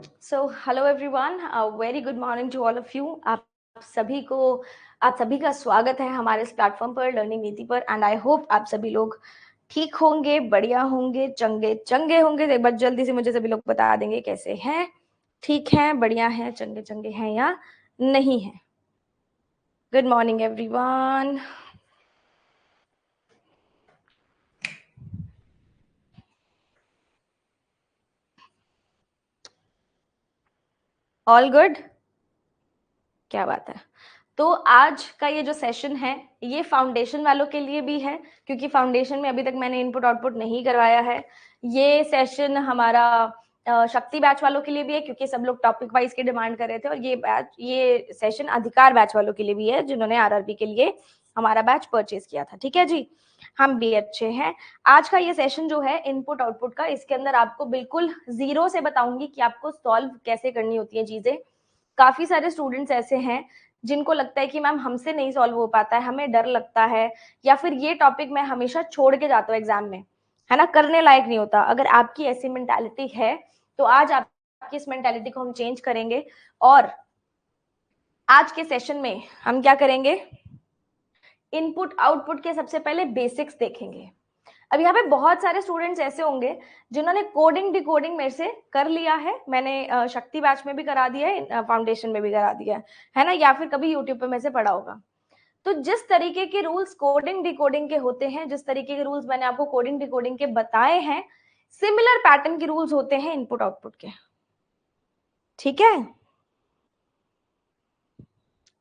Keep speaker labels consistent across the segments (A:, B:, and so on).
A: So hello everyone, very good morning to all of you. आप सभी का स्वागत है हमारे इस प्लेटफॉर्म पर, लर्निंग नीति पर। एंड आई होप आप सभी लोग ठीक होंगे, बढ़िया होंगे, चंगे चंगे होंगे। एक बार जल्दी से मुझे सभी लोग बता देंगे कैसे हैं, ठीक हैं, बढ़िया हैं, चंगे चंगे हैं या नहीं हैं। Good morning everyone. All good, क्या बात है। तो आज का ये जो सेशन है ये फाउंडेशन वालों के लिए भी है, क्योंकि फाउंडेशन में अभी तक मैंने इनपुट आउटपुट नहीं करवाया है। ये सेशन हमारा शक्ति बैच वालों के लिए भी है, क्योंकि सब लोग टॉपिक वाइज की डिमांड कर रहे थे। और ये सेशन अधिकार बैच वालों के लिए भी है, जिन्होंने आरआरबी के लिए हमारा बैच परचेज किया था। ठीक है जी, हम भी अच्छे हैं। आज का ये सेशन जो है इनपुट आउटपुट का, इसके अंदर आपको बिल्कुल जीरो से बताऊंगी कि आपको सॉल्व कैसे करनी होती है चीजें। काफी सारे स्टूडेंट्स ऐसे हैं जिनको लगता है कि मैम हमसे नहीं सॉल्व हो पाता है, हमें डर लगता है, या फिर ये टॉपिक मैं हमेशा छोड़ के जाता हूँ एग्जाम में, है ना, करने लायक नहीं होता। अगर आपकी ऐसी मेंटालिटी है तो आज आपकी इस मेंटालिटी को हम चेंज करेंगे। और आज के सेशन में हम क्या करेंगे, इनपुट आउटपुट के सबसे पहले बेसिक्स देखेंगे। अब यहाँ पे बहुत सारे स्टूडेंट्स ऐसे होंगे जिन्होंने कोडिंग डिकोडिंग मेरे से कर लिया है। मैंने शक्ति बैच में भी करा दिया है, फाउंडेशन में भी करा दिया है ना, या फिर कभी यूट्यूब पे में से पढ़ा होगा। तो जिस तरीके के रूल्स कोडिंग डिकोडिंग के होते हैं, जिस तरीके के रूल्स मैंने आपको कोडिंग डिकोडिंग के बताए हैं, सिमिलर पैटर्न के रूल्स होते हैं इनपुट आउटपुट के। ठीक है,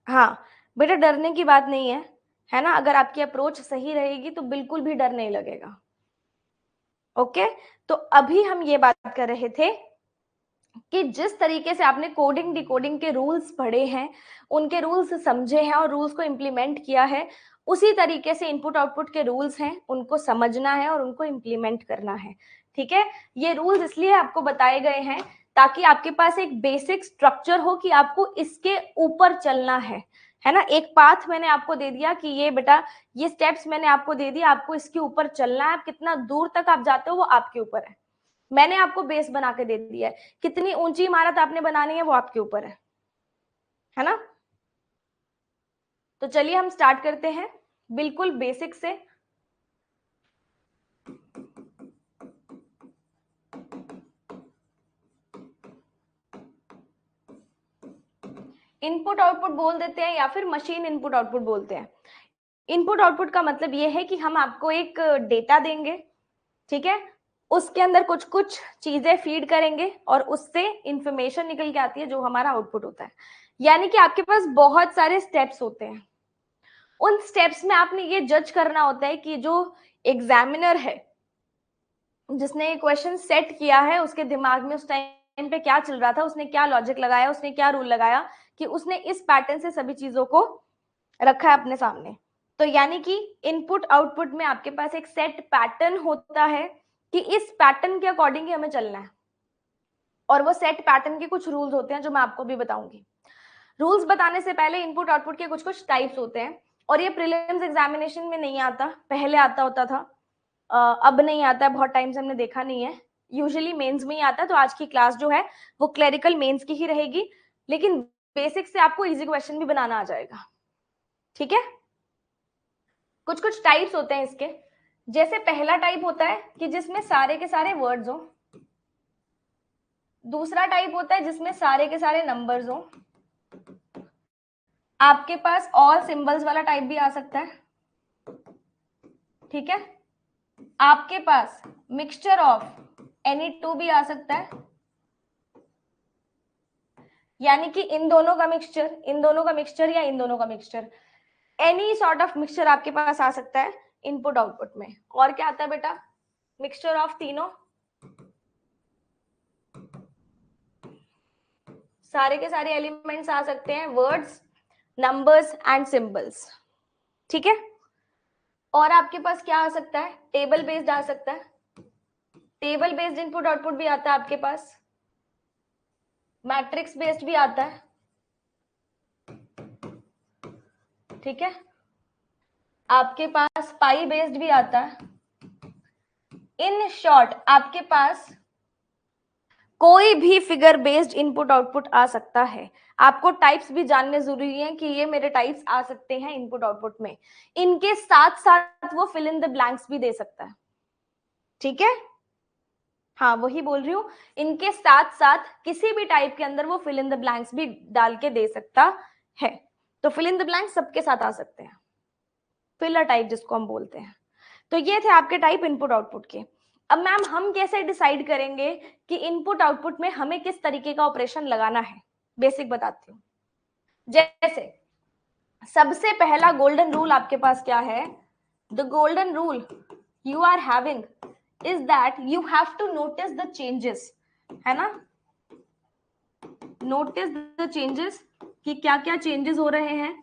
A: हाँ बेटा, डरने की बात नहीं है ना। अगर आपकी अप्रोच सही रहेगी तो बिल्कुल भी डर नहीं लगेगा। ओके, तो अभी हम ये बात कर रहे थे कि जिस तरीके से आपने कोडिंग डिकोडिंग के रूल्स पढ़े हैं, उनके रूल्स समझे हैं और रूल्स को इम्प्लीमेंट किया है, उसी तरीके से इनपुट आउटपुट के रूल्स हैं, उनको समझना है और उनको इम्प्लीमेंट करना है। ठीक है, ये रूल्स इसलिए आपको बताए गए हैं ताकि आपके पास एक बेसिक स्ट्रक्चर हो कि आपको इसके ऊपर चलना है ना। एक पाथ मैंने आपको दे दिया कि ये बेटा, ये स्टेप्स मैंने आपको दे दिया, आपको इसके ऊपर चलना है। आप कितना दूर तक आप जाते हो वो आपके ऊपर है। मैंने आपको बेस बना के दे दिया है, कितनी ऊंची इमारत आपने बनानी है वो आपके ऊपर है ना। तो चलिए हम स्टार्ट करते हैं बिल्कुल बेसिक से। इनपुट आउटपुट बोल देते हैं या फिर मशीन इनपुट आउटपुट बोलते हैं। इनपुट आउटपुट का मतलब ये है कि हम आपको एक डेटा देंगे, ठीक है, उसके अंदर कुछ कुछ चीजें फीड करेंगे और उससे इंफॉर्मेशन निकल के आती है जो हमारा आउटपुट होता है। यानी कि आपके पास बहुत सारे स्टेप्स होते हैं। उन स्टेप्स में आपने ये जज करना होता है कि जो एग्जामिनर है, जिसने क्वेश्चन सेट किया है, उसके दिमाग में उस टाइम पे क्या चल रहा था, उसने क्या लॉजिक लगाया, उसने क्या रूल लगाया कि उसने इस पैटर्न से सभी चीजों को रखा है अपने सामने। तो यानी कि इनपुट आउटपुट में आपके पास एक सेट पैटर्न होता है कि इस पैटर्न के अकॉर्डिंग ही हमें चलना है। और वो सेट पैटर्न के कुछ रूल्स होते हैं जो मैं आपको भी बताऊंगी। रूल्स बताने से पहले इनपुट आउटपुट के कुछ कुछ टाइप्स होते हैं, और ये प्रीलिम्स एग्जामिनेशन में नहीं आता, पहले आता होता था, अब नहीं आता है, बहुत टाइम से हमने देखा नहीं है। यूजुअली मेंस में ही आता है। तो आज की क्लास जो है वो क्लरिकल मेंस की ही रहेगी, लेकिन बेसिक से आपको इजी क्वेश्चन भी बनाना आ जाएगा। ठीक है, कुछ कुछ टाइप्स होते हैं इसके। जैसे पहला टाइप होता है कि जिसमें सारे के सारे वर्ड्स हो। दूसरा टाइप होता है जिसमें सारे के सारे नंबर्स हो। आपके पास ऑल सिंबल्स वाला टाइप भी आ सकता है। ठीक है, आपके पास मिक्सचर ऑफ एनी टू भी आ सकता है, यानी कि इन दोनों का मिक्सचर, इन दोनों का मिक्सचर या इन दोनों का mixture, any sort of mixture आपके पास आ सकता है इनपुट आउटपुट में। और क्या आता है बेटा, मिक्सचर ऑफ तीनों, सारे के सारे एलिमेंट्स आ सकते हैं, वर्ड्स, नंबर्स एंड सिंबल्स। ठीक है, और आपके पास क्या आ सकता है, टेबल बेस्ड आ सकता है। टेबल बेस्ड इनपुट आउटपुट भी आता है आपके पास, मैट्रिक्स बेस्ड भी आता है। ठीक है, आपके पास पाई बेस्ड भी आता है। इन शॉर्ट आपके पास कोई भी फिगर बेस्ड इनपुट आउटपुट आ सकता है। आपको टाइप्स भी जानने जरूरी है कि ये मेरे टाइप्स आ सकते हैं इनपुट आउटपुट में। इनके साथ साथ वो फिल इन द ब्लैंक्स भी दे सकता है, ठीक है। हाँ वही बोल रही हूँ, इनके साथ साथ किसी भी टाइप के अंदर वो फिल इन द ब्लैंक्स भी डाल के दे सकता है। तो फिल इन द ब्लैंक्स सबके साथ आ सकते हैं, फिलर टाइप जिसको हम बोलते हैं। तो ये थे आपके टाइप इनपुट आउटपुट के। अब मैम हम कैसे डिसाइड करेंगे कि इनपुट आउटपुट में हमें किस तरीके का ऑपरेशन लगाना है? बेसिक बताती हूँ। जैसे सबसे पहला गोल्डन रूल आपके पास क्या है? The golden rule you are having is that you have to notice the changes, है ना। नोटिस द चेंजेस कि क्या क्या चेंजेस हो रहे हैं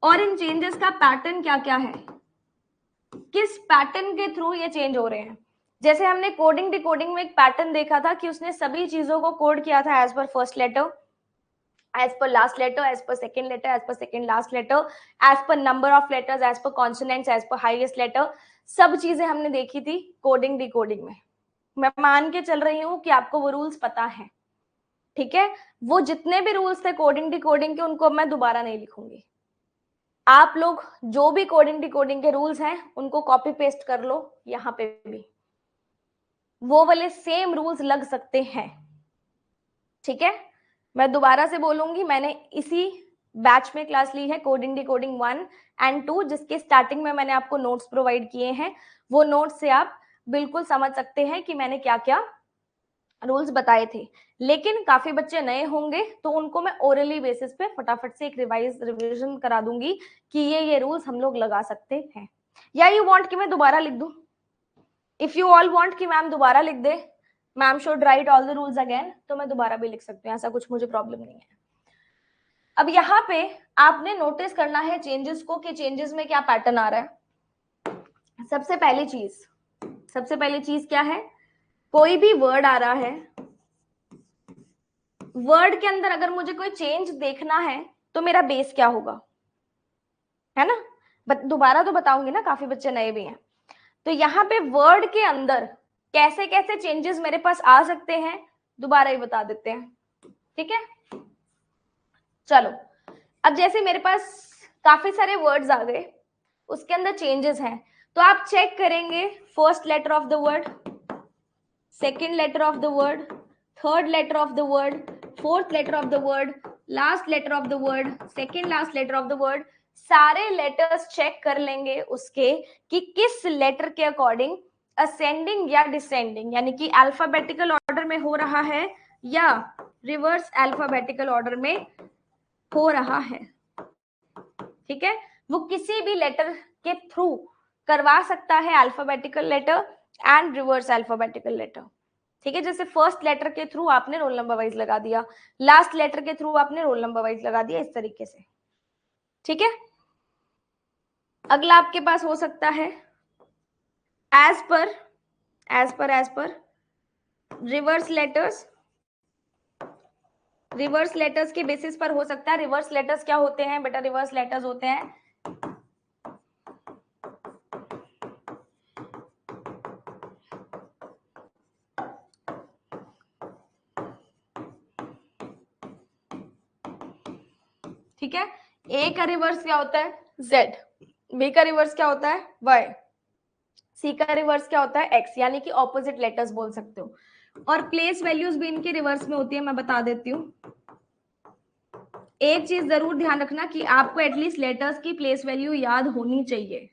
A: और इन चेंजेस का पैटर्न क्या क्या है, किस पैटर्न के थ्रू ये चेंज हो रहे हैं। जैसे हमने कोडिंग डिकोडिंग में एक पैटर्न देखा था कि उसने सभी चीजों को कोड किया था as per first letter, as per last letter, as per second letter, as per second last letter, as per number of letters, as per consonants, as per highest letter, सब चीजें हमने देखी थी कोडिंग डिकोडिंग में। मैं मान के चल रही हूँ कि आपको वो रूल्स पता है, ठीक है। वो जितने भी रूल्स थे कोडिंग डिकोडिंग के उनको मैं दोबारा नहीं लिखूंगी। आप लोग जो भी कोडिंग डिकोडिंग के रूल्स हैं उनको कॉपी पेस्ट कर लो, यहाँ पे भी वो वाले सेम रूल्स लग सकते हैं, ठीक है। मैं दोबारा से बोलूंगी, मैंने इसी बैच में क्लास ली है कोडिंग डिकोडिंग 1 एंड 2, जिसके स्टार्टिंग में मैंने आपको नोट्स प्रोवाइड किए हैं। वो नोट्स से आप बिल्कुल समझ सकते हैं कि मैंने क्या क्या रूल्स बताए थे। लेकिन काफी बच्चे नए होंगे तो उनको मैं ओरली बेसिस पे फटाफट से एक रिवीजन करा दूंगी कि ये रूल्स हम लोग लगा सकते हैं। या यू वांट कि मैं दोबारा लिख दूं? इफ यू ऑल वांट कि मैम दोबारा लिख दे, ma'am should write all the rules again, तो मैं दोबारा भी लिख सकती हूँ, ऐसा कुछ मुझे प्रॉब्लम नहीं है। अब यहाँ पे आपने नोटिस करना है चेंजेस को कि चेंजेस में क्या पैटर्न आ रहा है। सबसे पहली चीज क्या है? कोई भी वर्ड आ रहा है, वर्ड के अंदर अगर मुझे कोई चेंज देखना है तो मेरा बेस क्या होगा, है ना। दोबारा तो बताऊंगी ना, काफी बच्चे नए भी हैं। तो यहाँ पे वर्ड के अंदर कैसे कैसे चेंजेस मेरे पास आ सकते हैं दोबारा ही बता देते हैं, ठीक है। चलो, अब जैसे मेरे पास काफी सारे वर्ड्स आ गए, उसके अंदर चेंजेस हैं, तो आप चेक करेंगे first letter of the word, second letter of the word, third letter of the word, fourth letter of the word, last letter of the word, second last letter of the word, सारे letters check कर लेंगे उसके कि किस letter के according ascending या descending, यानी कि अल्फाबेटिकल ऑर्डर में हो रहा है या रिवर्स अल्फाबेटिकल ऑर्डर में हो रहा है, ठीक है। वो किसी भी लेटर के थ्रू करवा सकता है alphabetical letter and reverse alphabetical letter, ठीक है। जैसे फर्स्ट लेटर के थ्रू आपने रोल नंबर वाइज लगा दिया, लास्ट लेटर के थ्रू आपने रोल नंबर वाइज लगा दिया, इस तरीके से, ठीक है। अगला आपके पास हो सकता है एज पर रिवर्स लेटर्स के बेसिस पर हो सकता है। रिवर्स लेटर्स क्या होते हैं बेटा? रिवर्स लेटर्स होते हैं ठीक है। ए का रिवर्स क्या होता है? जेड। बी का रिवर्स क्या होता है? वाई। सी का रिवर्स क्या होता है? एक्स, यानी कि ऑपोजिट लेटर्स बोल सकते हो। और प्लेस वैल्यूज भी इनके रिवर्स में होती है, मैं बता देती हूँ। एक चीज जरूर ध्यान रखना कि आपको एटलीस्ट लेटर्स की प्लेस वैल्यू याद होनी चाहिए।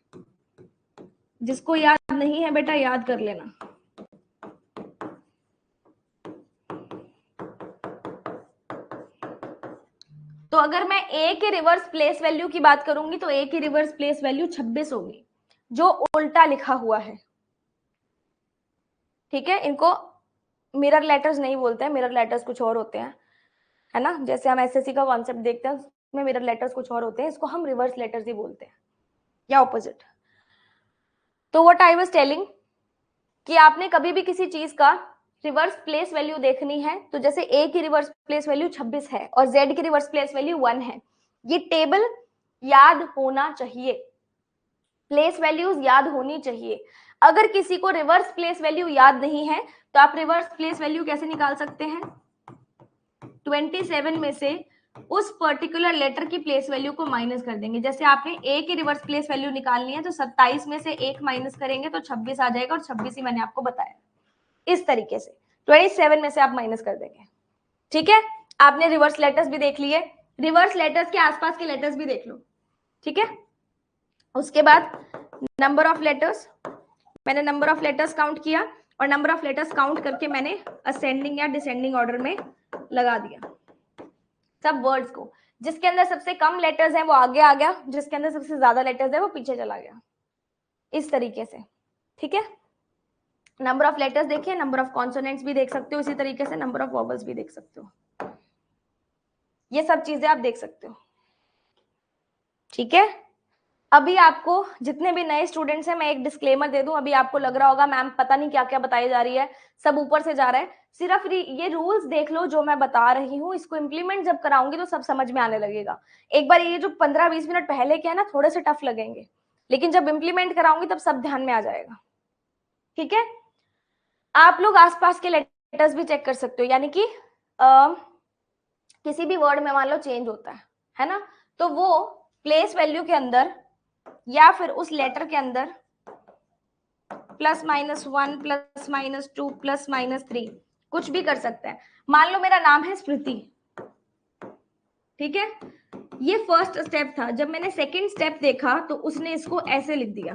A: जिसको याद नहीं है बेटा याद कर लेना। तो अगर मैं ए के रिवर्स प्लेस वैल्यू की बात करूंगी तो ए की रिवर्स प्लेस वैल्यू 26 होगी, जो उल्टा लिखा हुआ है, ठीक है। इनको मिरर लेटर्स नहीं बोलते हैं, मिरर लेटर्स कुछ और होते हैं, है ना। जैसे हम एसएससी का कॉन्सेप्ट देखते हैं उसमें मिरर लेटर्स कुछ और होते हैं, इसको हम रिवर्स लेटर्स ही बोलते हैं या ऑपोजिट। तो व्हाट आई वाज टेलिंग कि आपने कभी भी किसी चीज का रिवर्स प्लेस वैल्यू देखनी है तो जैसे ए की रिवर्स प्लेस वैल्यू 26 है और जेड की रिवर्स प्लेस वैल्यू 1 है, ये टेबल याद होना चाहिए, प्लेस वैल्यूज याद होनी चाहिए। अगर किसी को रिवर्स प्लेस वैल्यू याद नहीं है तो आप रिवर्स प्लेस वैल्यू कैसे निकाल सकते हैं, 27 में से उस पर्टिकुलर लेटर की प्लेस वैल्यू को माइनस कर देंगे। जैसे आपने ए की रिवर्स प्लेस वैल्यू निकालनी है तो 27 में से 1 माइनस करेंगे तो 26 आ जाएगा, और 26 ही मैंने आपको बताया। इस तरीके से 27 में से आप माइनस कर देंगे। ठीक है, आपने रिवर्स लेटर्स भी देख लिए, रिवर्स लेटर्स के आसपास के लेटर्स भी देख लो। ठीक है, उसके बाद नंबर ऑफ लेटर्स, मैंने नंबर ऑफ लेटर्स काउंट किया और नंबर ऑफ लेटर्स काउंट करके मैंने असेंडिंग या डिसेंडिंग ऑर्डर में लगा दिया सब वर्ड्स को। जिसके अंदर सबसे कम लेटर्स हैं वो आगे आ गया, जिसके अंदर सबसे ज्यादा लेटर्स है वो पीछे चला गया, इस तरीके से। ठीक है, नंबर ऑफ लेटर्स देखिए, नंबर ऑफ कॉन्सोनेंट्स भी देख सकते हो, इसी तरीके से नंबर ऑफ वॉवल्स भी देख सकते हो, ये सब चीजें आप देख सकते हो। ठीक है, अभी आपको जितने भी नए स्टूडेंट्स हैं मैं एक डिस्क्लेमर दे दूं, अभी आपको लग रहा होगा मैम पता नहीं क्या क्या बताई जा रही है, सब ऊपर से जा रहा है। सिर्फ ये रूल्स देख लो जो मैं बता रही हूँ, इसको इम्प्लीमेंट जब कराऊंगी तो सब समझ में आने लगेगा। एक बार ये जो 15-20 मिनट पहले के है ना थोड़े से टफ लगेंगे, लेकिन जब इम्प्लीमेंट कराऊंगी तब सब ध्यान में आ जाएगा। ठीक है, आप लोग आसपास के लेटर्स भी चेक कर सकते हो, यानी कि किसी भी वर्ड में मान लो चेंज होता है ना, तो वो प्लेस वैल्यू के अंदर या फिर उस लेटर के अंदर +-1 +-2 +-3 कुछ भी कर सकते हैं। मान लो मेरा नाम है स्मृति, ठीक है, ये फर्स्ट स्टेप था, जब मैंने सेकंड स्टेप देखा तो उसने इसको ऐसे लिख दिया,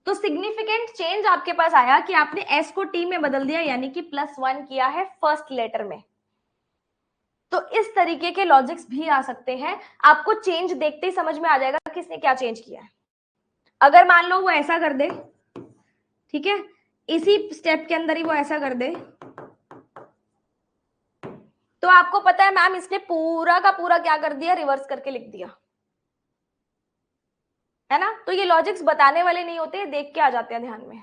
A: तो सिग्निफिकेंट चेंज आपके पास आया कि आपने एस को टी में बदल दिया, यानी कि +1 किया है फर्स्ट लेटर में। तो इस तरीके के लॉजिक्स भी आ सकते हैं, आपको चेंज देखते ही समझ में आ जाएगा किसने क्या चेंज किया है। अगर मान लो वो ऐसा कर दे, ठीक है, इसी स्टेप के अंदर ही वो ऐसा कर दे, तो आपको पता है मैम इसने पूरा का पूरा क्या कर दिया, रिवर्स करके लिख दिया, है ना। तो ये लॉजिक्स बताने वाले नहीं होते, देख के आ जाते हैं ध्यान में।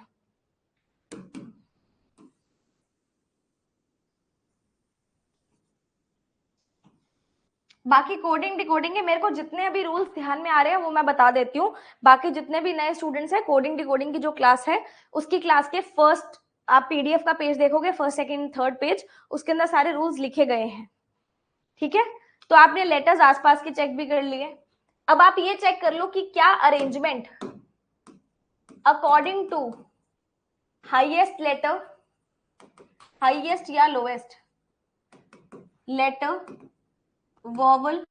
A: बाकी कोडिंग डिकोडिंग है, मेरे को जितने अभी रूल्स ध्यान में आ रहे हैं वो मैं बता देती हूँ। बाकी जितने भी नए स्टूडेंट्स हैं, कोडिंग डिकोडिंग की जो क्लास है उसकी क्लास के फर्स्ट आप पीडीएफ का पेज देखोगे, फर्स्ट सेकंड थर्ड पेज, उसके अंदर सारे रूल्स लिखे गए हैं। ठीक है, तो आपने लेटर्स आसपास के चेक भी कर लिए। अब आप ये चेक कर लो कि क्या arrangement according to highest letter, highest या लोएस्ट लेटर, वॉवल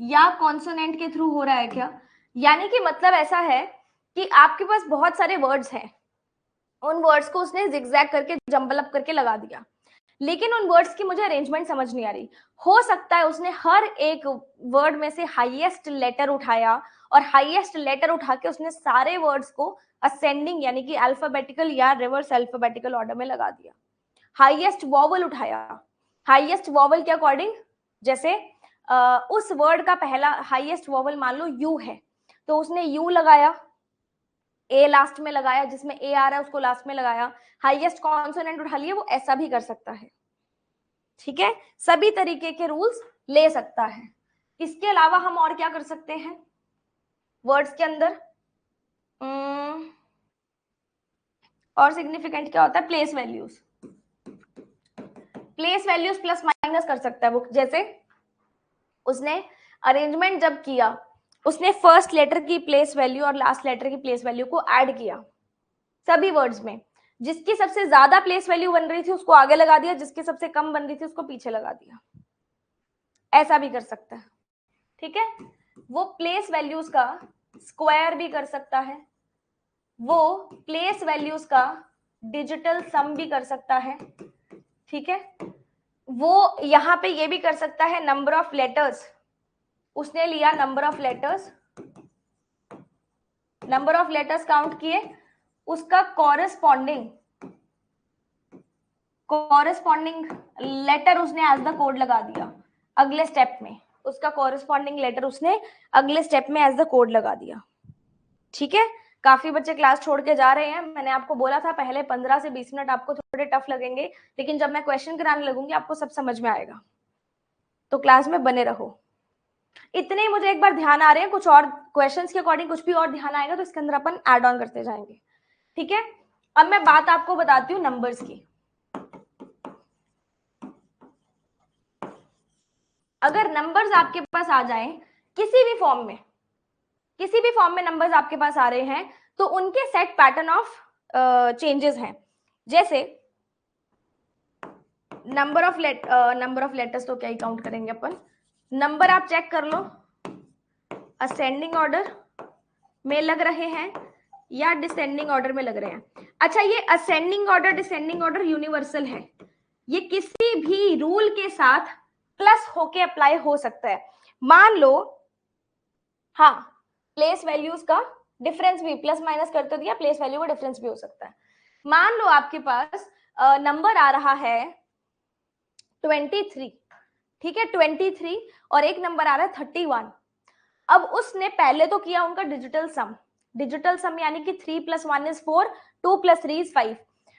A: या कॉन्सोनेंट के थ्रू हो रहा है क्या। यानी कि मतलब ऐसा है कि आपके पास बहुत सारे वर्ड्स हैं, उन वर्ड्स को उसने जिगजैग करके जंबल अप करके लगा दिया, लेकिन उन वर्ड्स की मुझे अरेंजमेंट समझ नहीं आ रही। हो सकता है उसने हर एक वर्ड में से हाईएस्ट लेटर उठाया और हाईएस्ट लेटर उठा के उसने सारे वर्ड्स को असेंडिंग यानी कि अल्फाबेटिकल या रिवर्स अल्फाबेटिकल ऑर्डर में लगा दिया। हाईएस्ट वॉवल उठाया, हाईएस्ट वॉवल के अकॉर्डिंग, जैसे उस वर्ड का पहला हाईएस्ट वॉवल मान लो यू है, तो उसने यू लगाया, ए लास्ट में लगाया, जिसमें ए आ रहा है उसको लास्ट में लगाया। हाईएस्ट कॉन्सोनेंट उठा लिया, वो ऐसा भी कर सकता है। ठीक है, सभी तरीके के रूल्स ले सकता है। इसके अलावा हम और क्या कर सकते हैं वर्ड्स के अंदर, और सिग्निफिकेंट क्या होता है, place values, place values plus minus कर सकता है वो। जैसे उसने अरेंजमेंट जब किया, उसने फर्स्ट लेटर की प्लेस वैल्यू और लास्ट लेटर की प्लेस वैल्यू को ऐड किया सभी वर्ड्स में, जिसकी सबसे ज्यादा प्लेस वैल्यू बन रही थी उसको आगे लगा दिया, जिसकी सबसे कम बन रही थी उसको पीछे लगा दिया, ऐसा भी कर सकता है। ठीक है, वो प्लेस वैल्यूज का स्क्वायर भी कर सकता है, वो प्लेस वैल्यूज का डिजिटल सम भी कर सकता है। ठीक है, वो यहां पे ये भी कर सकता है, नंबर ऑफ लेटर्स, उसने लिया number of letters, number of letters count किए, उसका कॉरेस्पॉन्डिंग लेटर उसने एज द कोड लगा दिया अगले स्टेप में, उसका कॉरेस्पॉन्डिंग लेटर उसने अगले स्टेप में एज द कोड लगा दिया। ठीक है, काफी बच्चे क्लास छोड़ के जा रहे हैं, मैंने आपको बोला था पहले 15 से 20 मिनट आपको थोड़े टफ लगेंगे, लेकिन जब मैं क्वेश्चन कराने लगूंगी आपको सब समझ में आएगा, तो क्लास में बने रहो। इतने मुझे एक बार ध्यान आ रहे हैं, कुछ और क्वेश्चंस के अकॉर्डिंग कुछ भी और ध्यान आएगा तो इसके अंदर अपन ऐड ऑन करते जाएंगे, ठीक है। अब मैं बात आपको बताती हूँ नंबर्स की। अगर नंबर्स आपके पास आ जाएं किसी भी फॉर्म में, किसी भी फॉर्म में नंबर्स आपके पास आ रहे हैं तो उनके सेट पैटर्न ऑफ चेंजेस हैं। जैसे नंबर ऑफ लेटर्स तो क्या ही काउंट करेंगे अपन, नंबर आप चेक कर लो असेंडिंग ऑर्डर में लग रहे हैं या डिसेंडिंग ऑर्डर में लग रहे हैं। अच्छा, ये ascending order descending order universal है, ये किसी भी रूल के साथ प्लस होके अप्लाई हो सकता है। मान लो, हाँ, प्लेस वैल्यूज का डिफरेंस भी प्लस माइनस करते दिया, प्लेस वैल्यू का डिफरेंस भी हो सकता है। मान लो आपके पास नंबर आ रहा है 23, ठीक है, 23 और एक नंबर आ रहा है 31। अब उसने पहले तो किया उनका डिजिटल सम यानी कि 3 + 1 = 4, 2 + 3 = 5।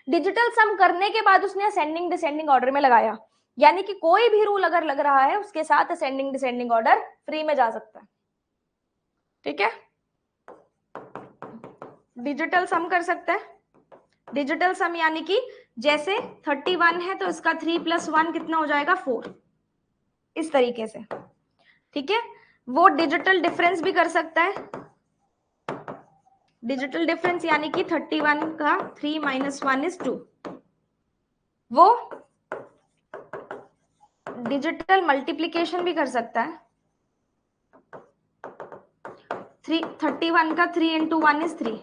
A: डिजिटल सम करने के बाद उसने असेंडिंग डिसेंडिंग ऑर्डर में लगाया, यानी कि कोई भी रूल अगर लग रहा है उसके साथ असेंडिंग डिसेंडिंग ऑर्डर फ्री में जा सकता है, ठीक है। डिजिटल सम कर सकता है, डिजिटल सम यानी कि जैसे 31 है तो इसका 3 + 1 कितना हो जाएगा 4, इस तरीके से, ठीक है। वो डिजिटल डिफरेंस भी कर सकता है, डिजिटल डिफरेंस यानी कि 31 का 3 - 1 = 2। वो डिजिटल मल्टीप्लीकेशन भी कर सकता है, 31 का 3 × 1 = 3,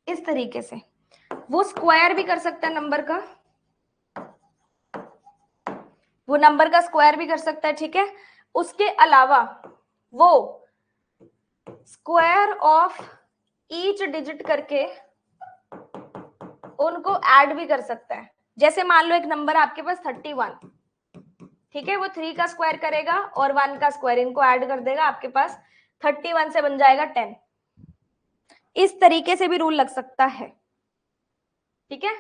A: इस तरीके से। वो स्क्वायर भी कर सकता है नंबर का, वो नंबर का स्क्वायर भी कर सकता है, ठीक है। उसके अलावा वो स्क्वायर ऑफ ईच डिजिट करके उनको ऐड भी कर सकता है। जैसे मान लो एक नंबर आपके पास 31, ठीक है, वो 3 का स्क्वायर करेगा और 1 का स्क्वायर, इनको ऐड कर देगा, आपके पास 31 से बन जाएगा 10। इस तरीके से भी रूल लग सकता है, ठीक है।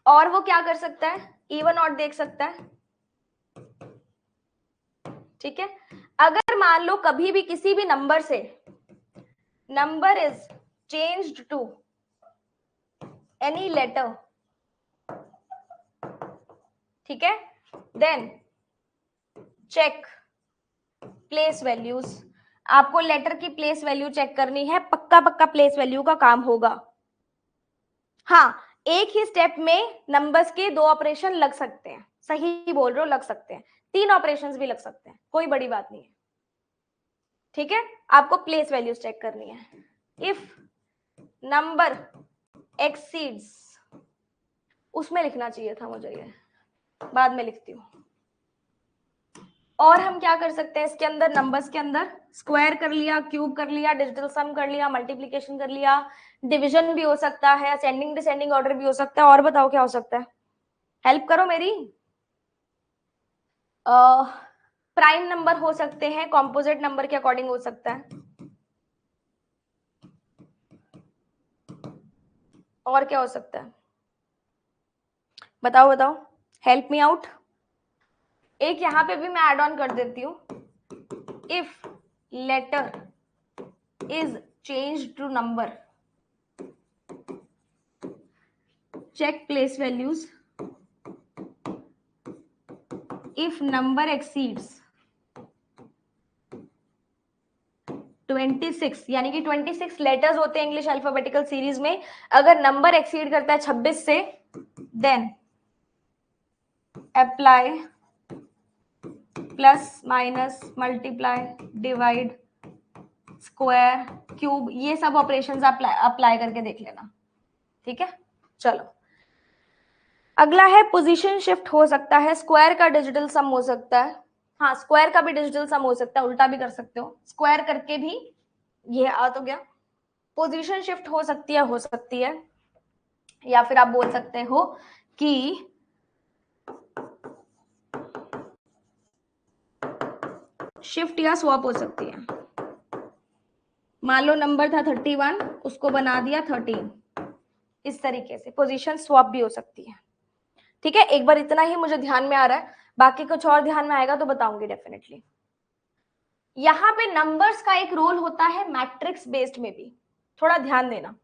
A: और वो क्या कर सकता है, इवन ऑड देख सकता है, ठीक है। अगर मान लो कभी भी किसी भी नंबर से number is changed to any letter, ठीक है, देन चेक प्लेस वैल्यूज। आपको लेटर की प्लेस वैल्यू चेक करनी है, पक्का पक्का प्लेस वैल्यू का काम होगा। हाँ, एक ही स्टेप में नंबर्स के 2 ऑपरेशन लग सकते हैं, सही बोल रहे हो, लग सकते हैं, 3 ऑपरेशंस भी लग सकते हैं, कोई बड़ी बात नहीं है, ठीक है। आपको प्लेस वैल्यूज चेक करनी है। इफ नंबर एक्सीड्स, उसमें लिखना चाहिए था मुझे, ये बाद में लिखती हूँ। और हम क्या कर सकते हैं इसके अंदर, नंबर्स के अंदर स्क्वायर कर लिया, क्यूब कर लिया, डिजिटल सम कर लिया, मल्टीप्लीकेशन कर लिया, डिवीजन भी हो सकता है, असेंडिंग डिसेंडिंग ऑर्डर भी हो सकता है। और बताओ क्या हो सकता है, हेल्प करो मेरी। प्राइम नंबर हो सकते हैं, कॉम्पोजिट नंबर के अकॉर्डिंग हो सकता है। और क्या हो सकता है, बताओ बताओ, हेल्प मी आउट। एक यहां पे भी मैं ऐड ऑन कर देती हूँ, if letter is change to number, check place values if number exceeds 26, यानी कि 26 लेटर्स होते हैं इंग्लिश अल्फाबेटिकल सीरीज में। अगर नंबर एक्सीड करता है 26 से, then apply plus minus multiply divide square cube, ये सब ऑपरेशंस अप्लाई करके देख लेना, ठीक है। चलो, अगला है पोजीशन शिफ्ट हो सकता है, स्क्वायर का डिजिटल सम हो सकता है। हाँ, स्क्वायर का भी डिजिटल सम हो सकता है, उल्टा भी कर सकते हो, स्क्वायर करके भी ये आ तो गया। पोजीशन शिफ्ट हो सकती है, या फिर आप बोल सकते हो कि शिफ्ट या स्वैप हो सकती है। मान लो नंबर था 31, उसको बना दिया 13, इस तरीके से पोजीशन स्वैप भी हो सकती है, ठीक है। एक बार इतना ही मुझे ध्यान में आ रहा है, बाकी कुछ और ध्यान में आएगा तो बताऊंगी डेफिनेटली। यहाँ पे नंबर्स का एक रोल होता है मैट्रिक्स बेस्ड में भी, थोड़ा ध्यान देना।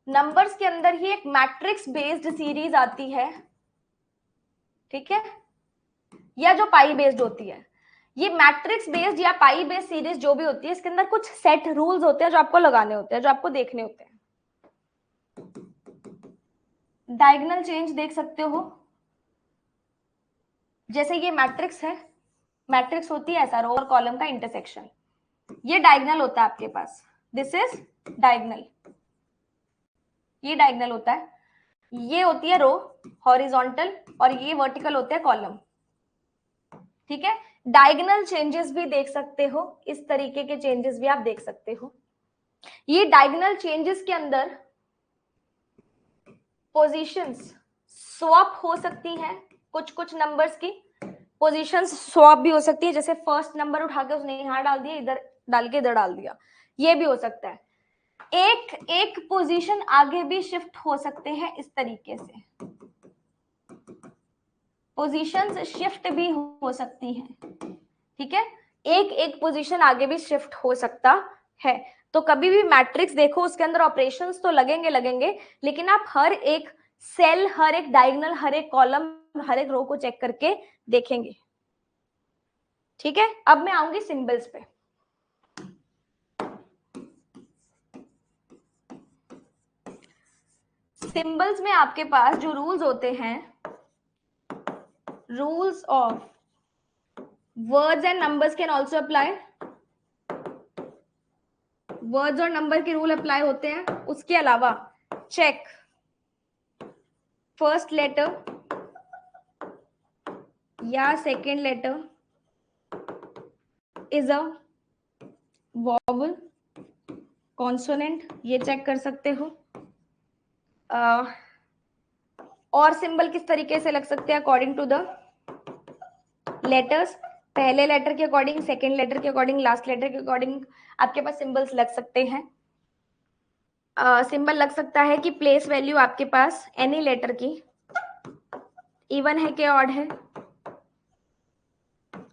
A: नंबर्स के अंदर ही एक मैट्रिक्स बेस्ड सीरीज आती है, ठीक है, या जो पाई बेस्ड होती है। ये मैट्रिक्स बेस्ड या पाई बेस्ड सीरीज जो भी होती है, इसके अंदर कुछ सेट रूल्स होते हैं जो आपको लगाने होते हैं, जो आपको देखने होते हैं। डायगोनल चेंज देख सकते हो, जैसे ये मैट्रिक्स है, मैट्रिक्स होती है ऐसा रो और कॉलम का इंटरसेक्शन, ये डायगोनल होता है आपके पास, दिस इज डायगोनल, ये डायगोनल होता है, ये होती है रो हॉरिजॉन्टल और ये वर्टिकल होते हैं कॉलम, ठीक है। डायगोनल चेंजेस भी देख सकते हो, इस तरीके के चेंजेस भी आप देख सकते हो। ये डायगोनल चेंजेस के अंदर पोजीशंस स्वैप हो सकती हैं, कुछ कुछ नंबर्स की पोजीशंस स्वैप भी हो सकती है, जैसे फर्स्ट नंबर उठा के उसने यहाँ डाल दिया, इधर डाल के इधर डाल दिया, ये भी हो सकता है। एक एक पोजीशन आगे भी शिफ्ट हो सकते हैं, इस तरीके से पोजीशंस शिफ्ट भी हो सकती हैं, ठीक है, एक एक पोजीशन आगे भी शिफ्ट हो सकता है। तो कभी भी मैट्रिक्स देखो, उसके अंदर ऑपरेशंस तो लगेंगे, लेकिन आप हर एक सेल, हर एक डायगोनल, हर एक कॉलम, हर एक रो को चेक करके देखेंगे, ठीक है। अब मैं आऊंगी सिंबल्स पे। सिंबल्स में आपके पास जो रूल्स होते हैं, rules of words and numbers can also apply, words और नंबर के रूल अप्लाई होते हैं। उसके अलावा चेक फर्स्ट लेटर या second letter is a vowel consonant, ये चेक कर सकते हो। और सिंबल किस तरीके से लग सकते हैं, अकॉर्डिंग टू द लेटर्स, पहले लेटर के अकॉर्डिंग, सेकेंड लेटर के अकॉर्डिंग, लास्ट लेटर के अकॉर्डिंग आपके पास सिंबल्स लग सकते हैं। सिंबल लग सकता है कि प्लेस वैल्यू आपके पास एनी लेटर की इवन है कि ऑड है,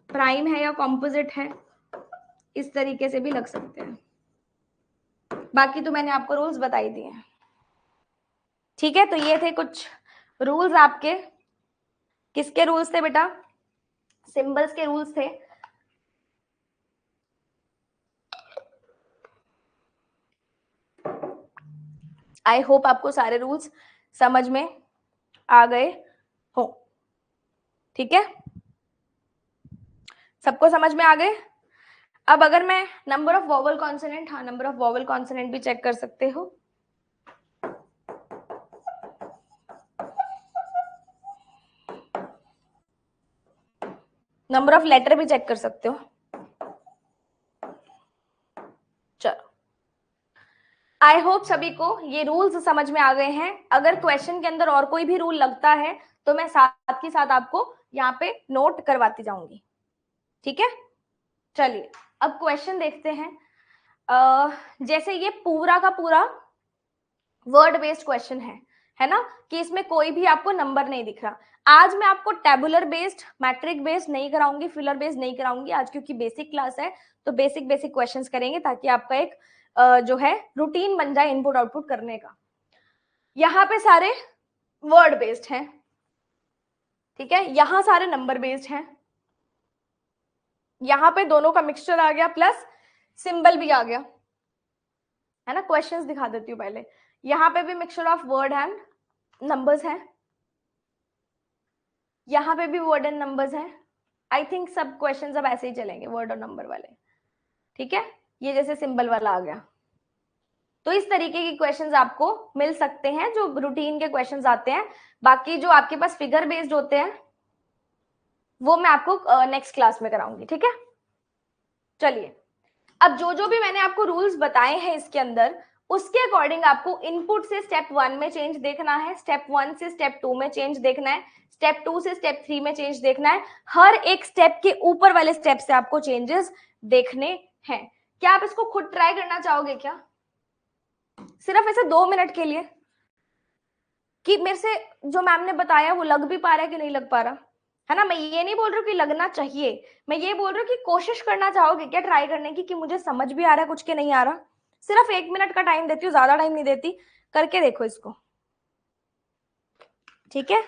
A: प्राइम है या कॉम्पोजिट है, इस तरीके से भी लग सकते हैं। बाकी तो मैंने आपको रूल्स बताई दिए हैं, ठीक है। तो ये थे कुछ रूल्स आपके, किसके रूल्स थे बेटा, सिंबल्स के रूल्स थे। आई होप आपको सारे रूल्स समझ में आ गए हो, ठीक है, सबको समझ में आ गए। अब अगर मैं नंबर ऑफ वॉवल कॉन्सोनेंट, हाँ नंबर ऑफ वॉवल कॉन्सोनेंट भी चेक कर सकते हो, नंबर ऑफ लेटर भी चेक कर सकते हो। चलो, आई होप सभी को ये रूल्स समझ में आ गए हैं। अगर क्वेश्चन के अंदर और कोई भी रूल लगता है तो मैं साथ के साथ आपको यहाँ पे नोट करवाती जाऊंगी, ठीक है। चलिए अब क्वेश्चन देखते हैं। जैसे ये पूरा का पूरा वर्ड बेस्ड क्वेश्चन है ना, कि इसमें कोई भी आपको नंबर नहीं दिख रहा। आज मैं आपको टेबुलर बेस्ड, मैट्रिक बेस्ड नहीं कराऊंगी, फिलर बेस्ड नहीं कराऊंगी आज, क्योंकि बेसिक क्लास है, तो बेसिक बेसिक क्वेश्चंस करेंगे ताकि आपका एक जो है रूटीन बन जाए इनपुट आउटपुट करने का। यहाँ पे सारे वर्ड बेस्ड हैं, ठीक है, यहाँ सारे नंबर बेस्ड हैं, यहाँ पे दोनों का मिक्सचर आ गया प्लस सिंबल भी आ गया, है ना। क्वेश्चंस दिखा देती हूँ पहले, यहाँ पे भी mixture of word and numbers है, यहाँ पे भी वर्ड एंड नंबर्स हैं। आई थिंक सब क्वेश्चंस अब ऐसे ही चलेंगे, वर्ड और नंबर वाले, ठीक है। ये जैसे सिंबल वाला आ गया, तो इस तरीके के क्वेश्चंस आपको मिल सकते हैं जो रूटीन के क्वेश्चंस आते हैं। बाकी जो आपके पास फिगर बेस्ड होते हैं वो मैं आपको नेक्स्ट क्लास में कराऊंगी, ठीक है। चलिए, अब जो जो भी मैंने आपको रूल्स बताए हैं इसके अंदर, उसके अकॉर्डिंग आपको इनपुट से स्टेप 1 में चेंज देखना है, स्टेप 1 से स्टेप 2 में चेंज देखना है, स्टेप 2 से स्टेप 3 में चेंज देखना है। हर एक स्टेप के ऊपर वाले स्टेप से आपको चेंजेस देखने हैं। क्या आप इसको खुद ट्राई करना चाहोगे क्या, सिर्फ ऐसे 2 मिनट के लिए, कि मेरे से जो मैम ने बताया वो लग भी पा रहा है कि नहीं लग पा रहा, है ना। मैं ये नहीं बोल रही हूँ कि लगना चाहिए, मैं ये बोल रही हूँ कि कोशिश करना चाहोगे क्या ट्राई करने की कि मुझे समझ भी आ रहा है कुछ के नहीं आ रहा। सिर्फ 1 मिनट का टाइम देती हूँ, ज्यादा टाइम नहीं देती, करके देखो इसको, ठीक है।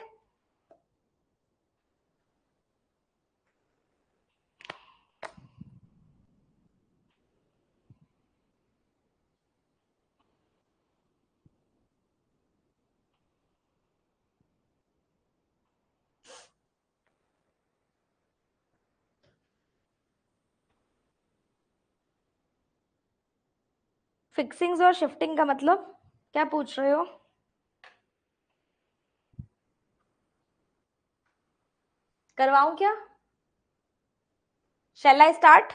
A: फिक्सिंग्स और शिफ्टिंग का मतलब क्या पूछ रहे हो? करवाऊं क्या? शैल आई स्टार्ट?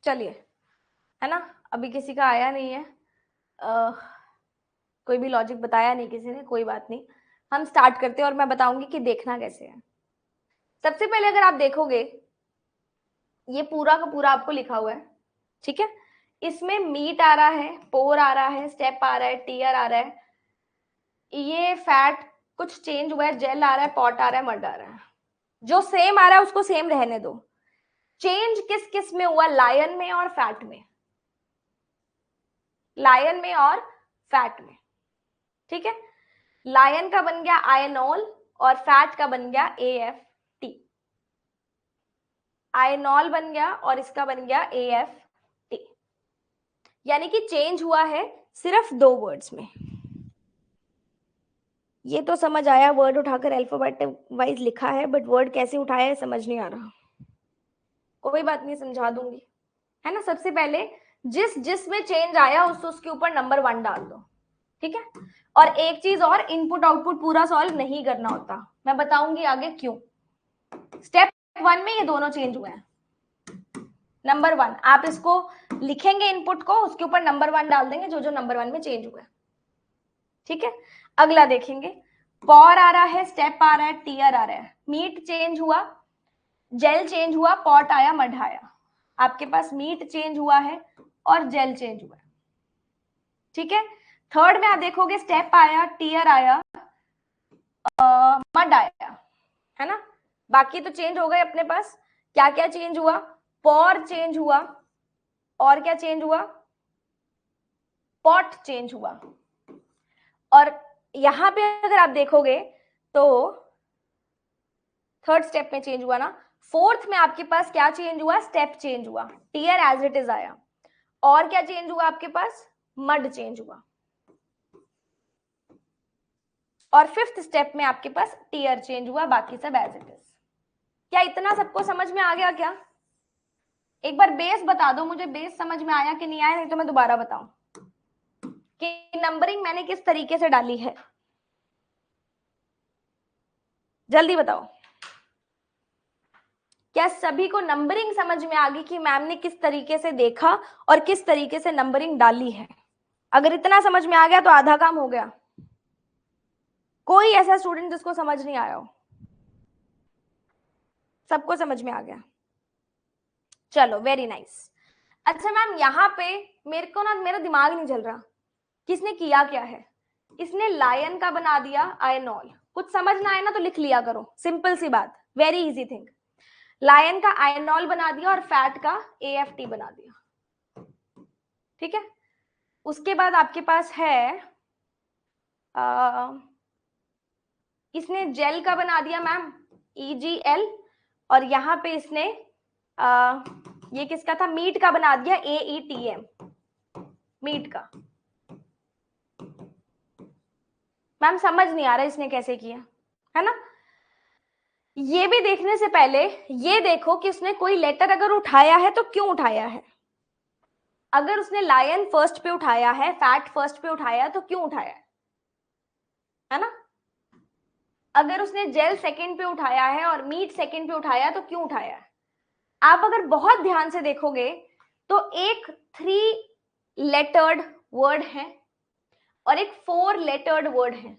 A: चलिए, है ना, अभी किसी का आया नहीं है, कोई भी लॉजिक बताया नहीं किसी ने, कोई बात नहीं, हम स्टार्ट करते हैं और मैं बताऊंगी कि देखना कैसे है। सबसे पहले अगर आप देखोगे, ये पूरा का पूरा आपको लिखा हुआ है, ठीक है। इसमें मीट आ रहा है, पोर आ रहा है, स्टेप आ रहा है, टीयर आ रहा है, ये फैट कुछ चेंज हुआ है, जेल आ रहा है, पॉट आ रहा है, मड आ रहा है। जो सेम आ रहा है उसको सेम रहने दो। चेंज किस किस में हुआ? लायन में और फैट में, लायन में और फैट में, ठीक है। लायन का बन गया आयनोल और फैट का बन गया AFT। आयनोल बन गया और इसका बन गया AFT, यानी कि चेंज हुआ है सिर्फ 2 वर्ड्स में। ये तो समझ आया, वर्ड उठाकर अल्फाबेट वाइज लिखा है, बट वर्ड कैसे उठाया है समझ नहीं आ रहा। कोई बात नहीं, समझा दूंगी, है ना। सबसे पहले जिस जिस में चेंज आया उसके ऊपर नंबर 1 डाल दो, ठीक है। और एक चीज और, इनपुट आउटपुट पूरा सॉल्व नहीं करना होता, मैं बताऊंगी आगे क्यों। स्टेप 1 में ये दोनों चेंज हुए हैं। नंबर 1 आप इसको लिखेंगे, इनपुट को, उसके ऊपर नंबर 1 डाल देंगे, जो जो नंबर 1 में चेंज हुआ है, ठीक है। अगला देखेंगे, पॉर आ रहा है, स्टेप आ रहा है, टीयर आ रहा है, मीट चेंज हुआ, जेल चेंज हुआ, पॉट आया, मड आया। आपके पास मीट चेंज हुआ है और जेल चेंज हुआ है, ठीक है। थर्ड में आप देखोगे, स्टेप आया, टीयर आया, मड आया, है ना। बाकी तो चेंज हो गए अपने पास। क्या क्या चेंज हुआ? पॉर चेंज हुआ, और क्या चेंज हुआ? पॉट चेंज हुआ। और यहां पे अगर आप देखोगे तो थर्ड स्टेप में चेंज हुआ ना, फोर्थ में आपके पास क्या चेंज हुआ? स्टेप चेंज हुआ, टीयर एज इट इज आया, और क्या चेंज हुआ आपके पास? मड चेंज हुआ। और फिफ्थ स्टेप में आपके पास टीयर चेंज हुआ, बाकी सब एज इट इज। क्या इतना सबको समझ में आ गया क्या? एक बार बेस बता दो मुझे, बेस समझ में आया कि नहीं आया, नहीं तो मैं दोबारा बताऊं कि नंबरिंग मैंने किस तरीके से डाली है। जल्दी बताओ, क्या सभी को नंबरिंग समझ में आ गई कि मैम ने किस तरीके से देखा और किस तरीके से नंबरिंग डाली है? अगर इतना समझ में आ गया तो आधा काम हो गया। कोई ऐसा स्टूडेंट जिसको समझ नहीं आया हो? सबको समझ में आ गया, चलो वेरी नाइस। अच्छा मैम, यहाँ पे मेरे को ना, मेरा दिमाग नहीं चल रहा किसने किया क्या है। इसने लायन का बना दिया आयनॉल, कुछ समझ ना आए ना तो लिख लिया करो, सिंपल सी बात, वेरी इजी थिंग। लायन का आयनॉल बना दिया और फैट का AFT बना दिया, ठीक है। उसके बाद आपके पास है इसने जेल का बना दिया मैम EGL, और यहां पे इसने ये किसका था? मीट का बना दिया AETM, मीट का। मैम समझ नहीं आ रहा इसने कैसे किया, है ना। ये भी देखने से पहले ये देखो कि उसने कोई लेटर अगर उठाया है तो क्यों उठाया है। अगर उसने लायन फर्स्ट पे उठाया है, फैट फर्स्ट पे उठाया है, तो क्यों उठाया है ना। अगर उसने जेल सेकंड पे उठाया है और मीट सेकंड पे उठाया है तो क्यों उठाया है। आप अगर बहुत ध्यान से देखोगे तो एक 3 लेटर्ड वर्ड है और एक 4 लेटर्ड वर्ड है।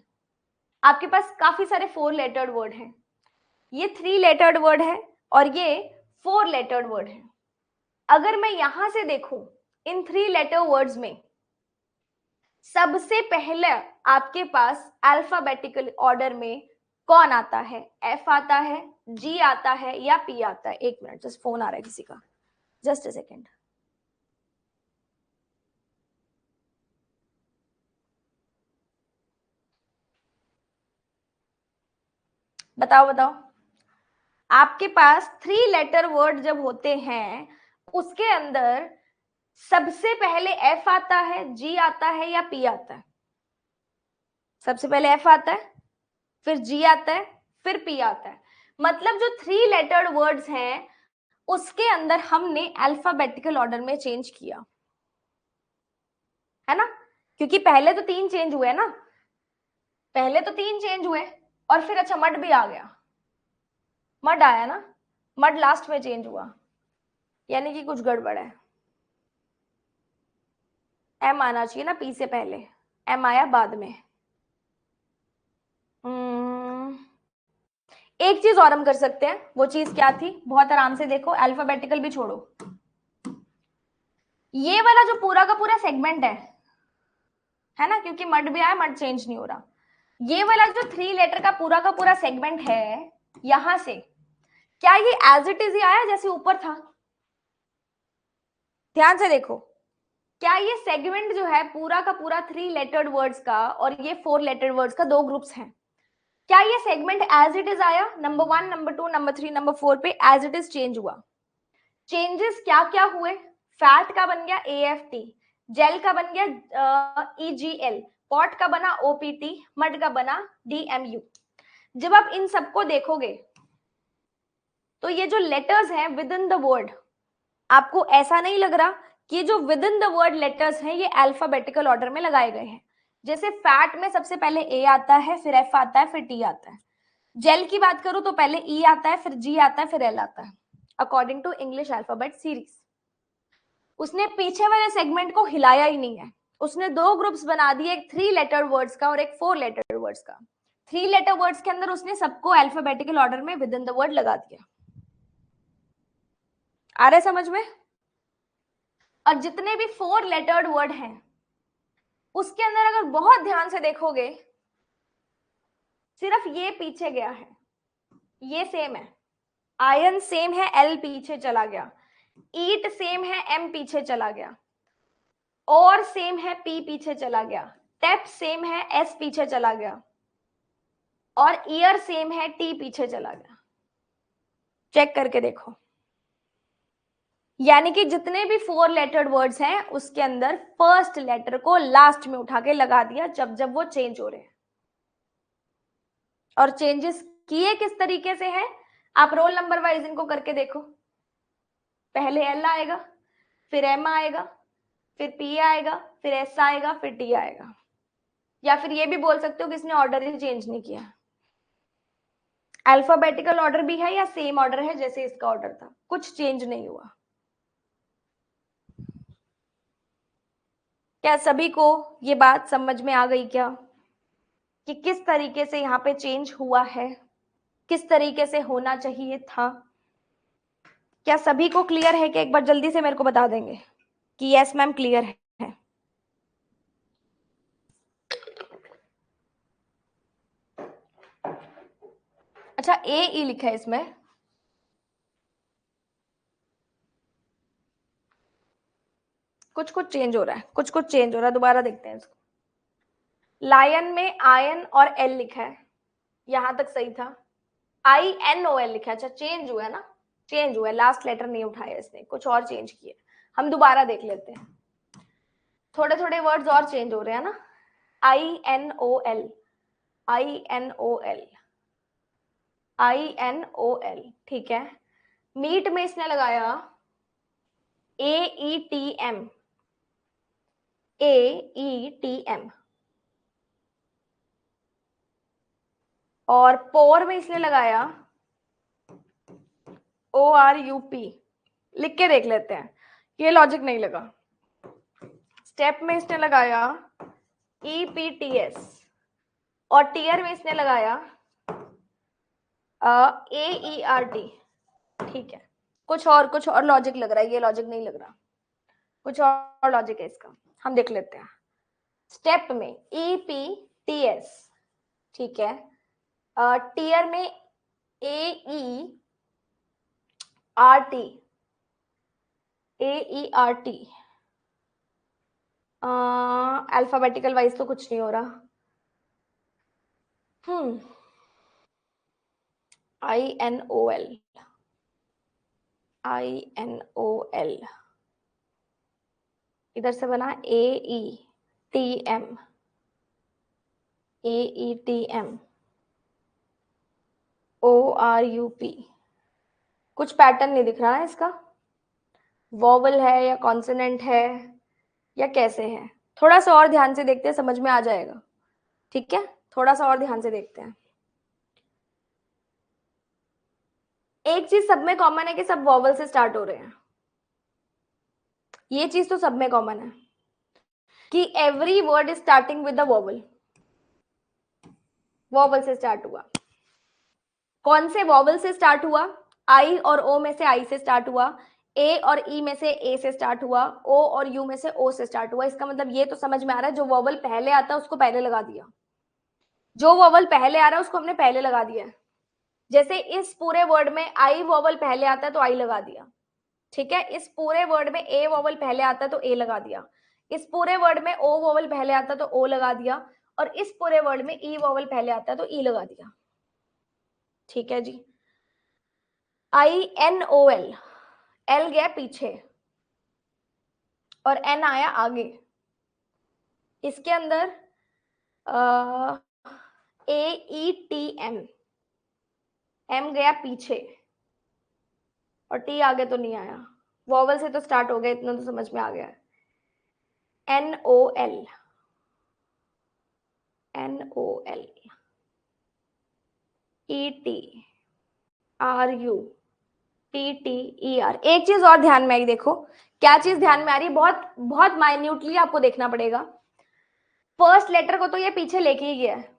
A: आपके पास काफी सारे 4 लेटर्ड वर्ड हैं, ये 3 लेटर्ड वर्ड है और ये 4 लेटर्ड वर्ड है। अगर मैं यहां से देखूं इन 3 लेटर वर्ड्स में सबसे पहले आपके पास अल्फाबेटिकल ऑर्डर में कौन आता है? एफ आता है, जी आता है या पी आता है? एक मिनट, जस्ट फोन आ रहा है किसी का, जस्ट अ सेकेंड। बताओ बताओ, आपके पास 3 लेटर वर्ड जब होते हैं उसके अंदर सबसे पहले एफ आता है, जी आता है या पी आता है? सबसे पहले एफ आता है, फिर जी आता है, फिर पी आता है। मतलब जो 3 लेटर्ड वर्ड्स हैं उसके अंदर हमने अल्फाबेटिकल ऑर्डर में चेंज किया है ना, क्योंकि पहले तो 3 चेंज हुए ना, पहले तो 3 चेंज हुए और फिर अच्छा मड भी आ गया, मड आया ना, मड लास्ट में चेंज हुआ, यानी कि कुछ गड़बड़ है। एम आना चाहिए ना पी से पहले, एम आया बाद में। एक चीज और हम कर सकते हैं, वो चीज क्या थी? बहुत आराम से देखो, अल्फाबेटिकल भी छोड़ो, ये वाला जो पूरा का पूरा सेगमेंट है ना, क्योंकि मड भी आया, मड चेंज नहीं हो रहा, ये वाला जो 3 लेटर का पूरा सेगमेंट है, यहां से क्या ये एज इट इज ही आया जैसे ऊपर था? ध्यान से देखो, क्या ये सेगमेंट जो है पूरा का पूरा 3 लेटर्ड वर्ड्स का और ये 4 लेटर्ड वर्ड्स का 2 ग्रुप्स हैं, क्या ये सेगमेंट एज इट इज आया? नंबर 1, नंबर 2, नंबर 3, नंबर 4 पे एज इट इज चेंज हुआ। चेंजेस क्या क्या हुए? फैट का बन गया AFT, जेल का बन गया EGL, पॉट का बना OPT, मड का बना DMU। जब आप इन सबको देखोगे तो ये जो लेटर्स हैं विद इन द वर्ड, आपको ऐसा नहीं लग रहा कि जो with in the word letters हैं ये अल्फाबेटिकल ऑर्डर में लगाए गए हैं? जैसे फैट में सबसे पहले A आता है, फिर F आता है, फिर T आता है। जेल की बात करूं तो पहले E आता है, फिर G आता है, फिर L आता है, according to English alphabet series. उसने पीछे वाले सेगमेंट को हिलाया ही नहीं है, उसने 2 ग्रुप्स बना दिए, एक 3 लेटर वर्ड्स का और एक 4 लेटर वर्ड्स का। 3 लेटर वर्ड्स के अंदर उसने सबको अल्फाबेटिकल ऑर्डर में विद इन द वर्ड लगा दिया। आ रहा है समझ में? और जितने भी 4 लेटर्ड वर्ड हैं उसके अंदर अगर बहुत ध्यान से देखोगे, सिर्फ ये पीछे गया है, ये सेम है, आयन सेम है, L पीछे चला गया, ईट सेम है, M पीछे चला गया, और सेम है, P पीछे चला गया, टेप सेम है, S पीछे चला गया, और ईयर सेम है, T पीछे चला गया। चेक करके देखो, यानी कि जितने भी 4 लेटर्ड वर्ड्स हैं उसके अंदर फर्स्ट लेटर को लास्ट में उठा के लगा दिया जब जब वो चेंज हो रहे हैं। और चेंजेस किए किस तरीके से है? आप रोल नंबर वाइज इनको करके देखो, पहले L आएगा, फिर M आएगा, फिर P आएगा, फिर S आएगा, फिर T आएगा। या फिर ये भी बोल सकते हो कि इसने ऑर्डर ही चेंज नहीं किया, अल्फाबेटिकल ऑर्डर भी है या सेम ऑर्डर है जैसे इसका ऑर्डर था, कुछ चेंज नहीं हुआ। क्या सभी को ये बात समझ में आ गई क्या कि किस तरीके से यहाँ पे चेंज हुआ है, किस तरीके से होना चाहिए था? क्या सभी को क्लियर है कि एक बार जल्दी से मेरे को बता देंगे कि यस मैम क्लियर है? अच्छा AE लिखा है इसमें, कुछ कुछ चेंज हो रहा है, कुछ कुछ चेंज हो रहा है, दोबारा देखते हैं इसको। लायन में आयन और L लिखा है, यहां तक सही था। INOL लिखा है, अच्छा चेंज हुआ है ना, चेंज हुआ है, लास्ट लेटर नहीं उठाया इसने, कुछ और चेंज किया। हम दोबारा देख लेते हैं, थोड़े थोड़े वर्ड्स और चेंज हो रहे हैं ना। INOL, INOL, INOL, ठीक है। मीट में इसने लगाया AETM, AETM, और पोर में इसने लगाया ORUP। लिख के देख लेते हैं, ये लॉजिक नहीं लगा। स्टेप में इसने लगाया EPTS, और टीयर में इसने लगाया AERT, ठीक है। कुछ और लॉजिक लग रहा है, ये लॉजिक नहीं लग रहा, कुछ और लॉजिक है इसका, हम देख लेते हैं। स्टेप में EPTS, ठीक है, टीयर में AERT, अल्फाबेटिकल वाइज तो कुछ नहीं हो रहा। INOL, इधर से बना AETM, ORUP, कुछ पैटर्न नहीं दिख रहा है इसका, वॉवल है या कॉन्सोनेंट है या कैसे है, थोड़ा सा और ध्यान से देखते हैं, समझ में आ जाएगा, ठीक है, थोड़ा सा और ध्यान से देखते हैं। एक चीज सब में कॉमन है कि सब वॉवल से स्टार्ट हो रहे हैं, ये चीज तो सब में कॉमन है कि every word is starting with the vowel, vowel से स्टार्ट हुआ। कौन से वॉवल से स्टार्ट हुआ? आई और ओ में से आई से स्टार्ट हुआ, ए और ई में से ए से स्टार्ट हुआ, ओ और यू में से ओ से स्टार्ट हुआ। इसका मतलब ये तो समझ में आ रहा है, जो वॉवल पहले आता है उसको पहले लगा दिया, जो वॉवल पहले आ रहा है उसको हमने पहले लगा दिया। जैसे इस पूरे वर्ड में आई वॉवल पहले आता है तो आई लगा दिया, ठीक है। इस पूरे वर्ड में ए वॉवल पहले आता है तो ए लगा दिया, इस पूरे वर्ड में ओ वॉवल पहले आता है तो ओ लगा दिया, और इस पूरे वर्ड में ई वॉवल पहले आता है तो ई लगा दिया, ठीक है जी। INOL, एल गया पीछे और एन आया आगे, इसके अंदर AETM, एम गया पीछे और टी आगे तो नहीं आया, वॉवल से तो स्टार्ट हो गया, इतना तो समझ में आ गया। NOL, ETRUTTER। एक चीज और ध्यान में आई, देखो क्या चीज ध्यान में आ रही है, बहुत बहुत माइन्यूटली आपको देखना पड़ेगा। फर्स्ट लेटर को तो ये पीछे लेके ही गया है,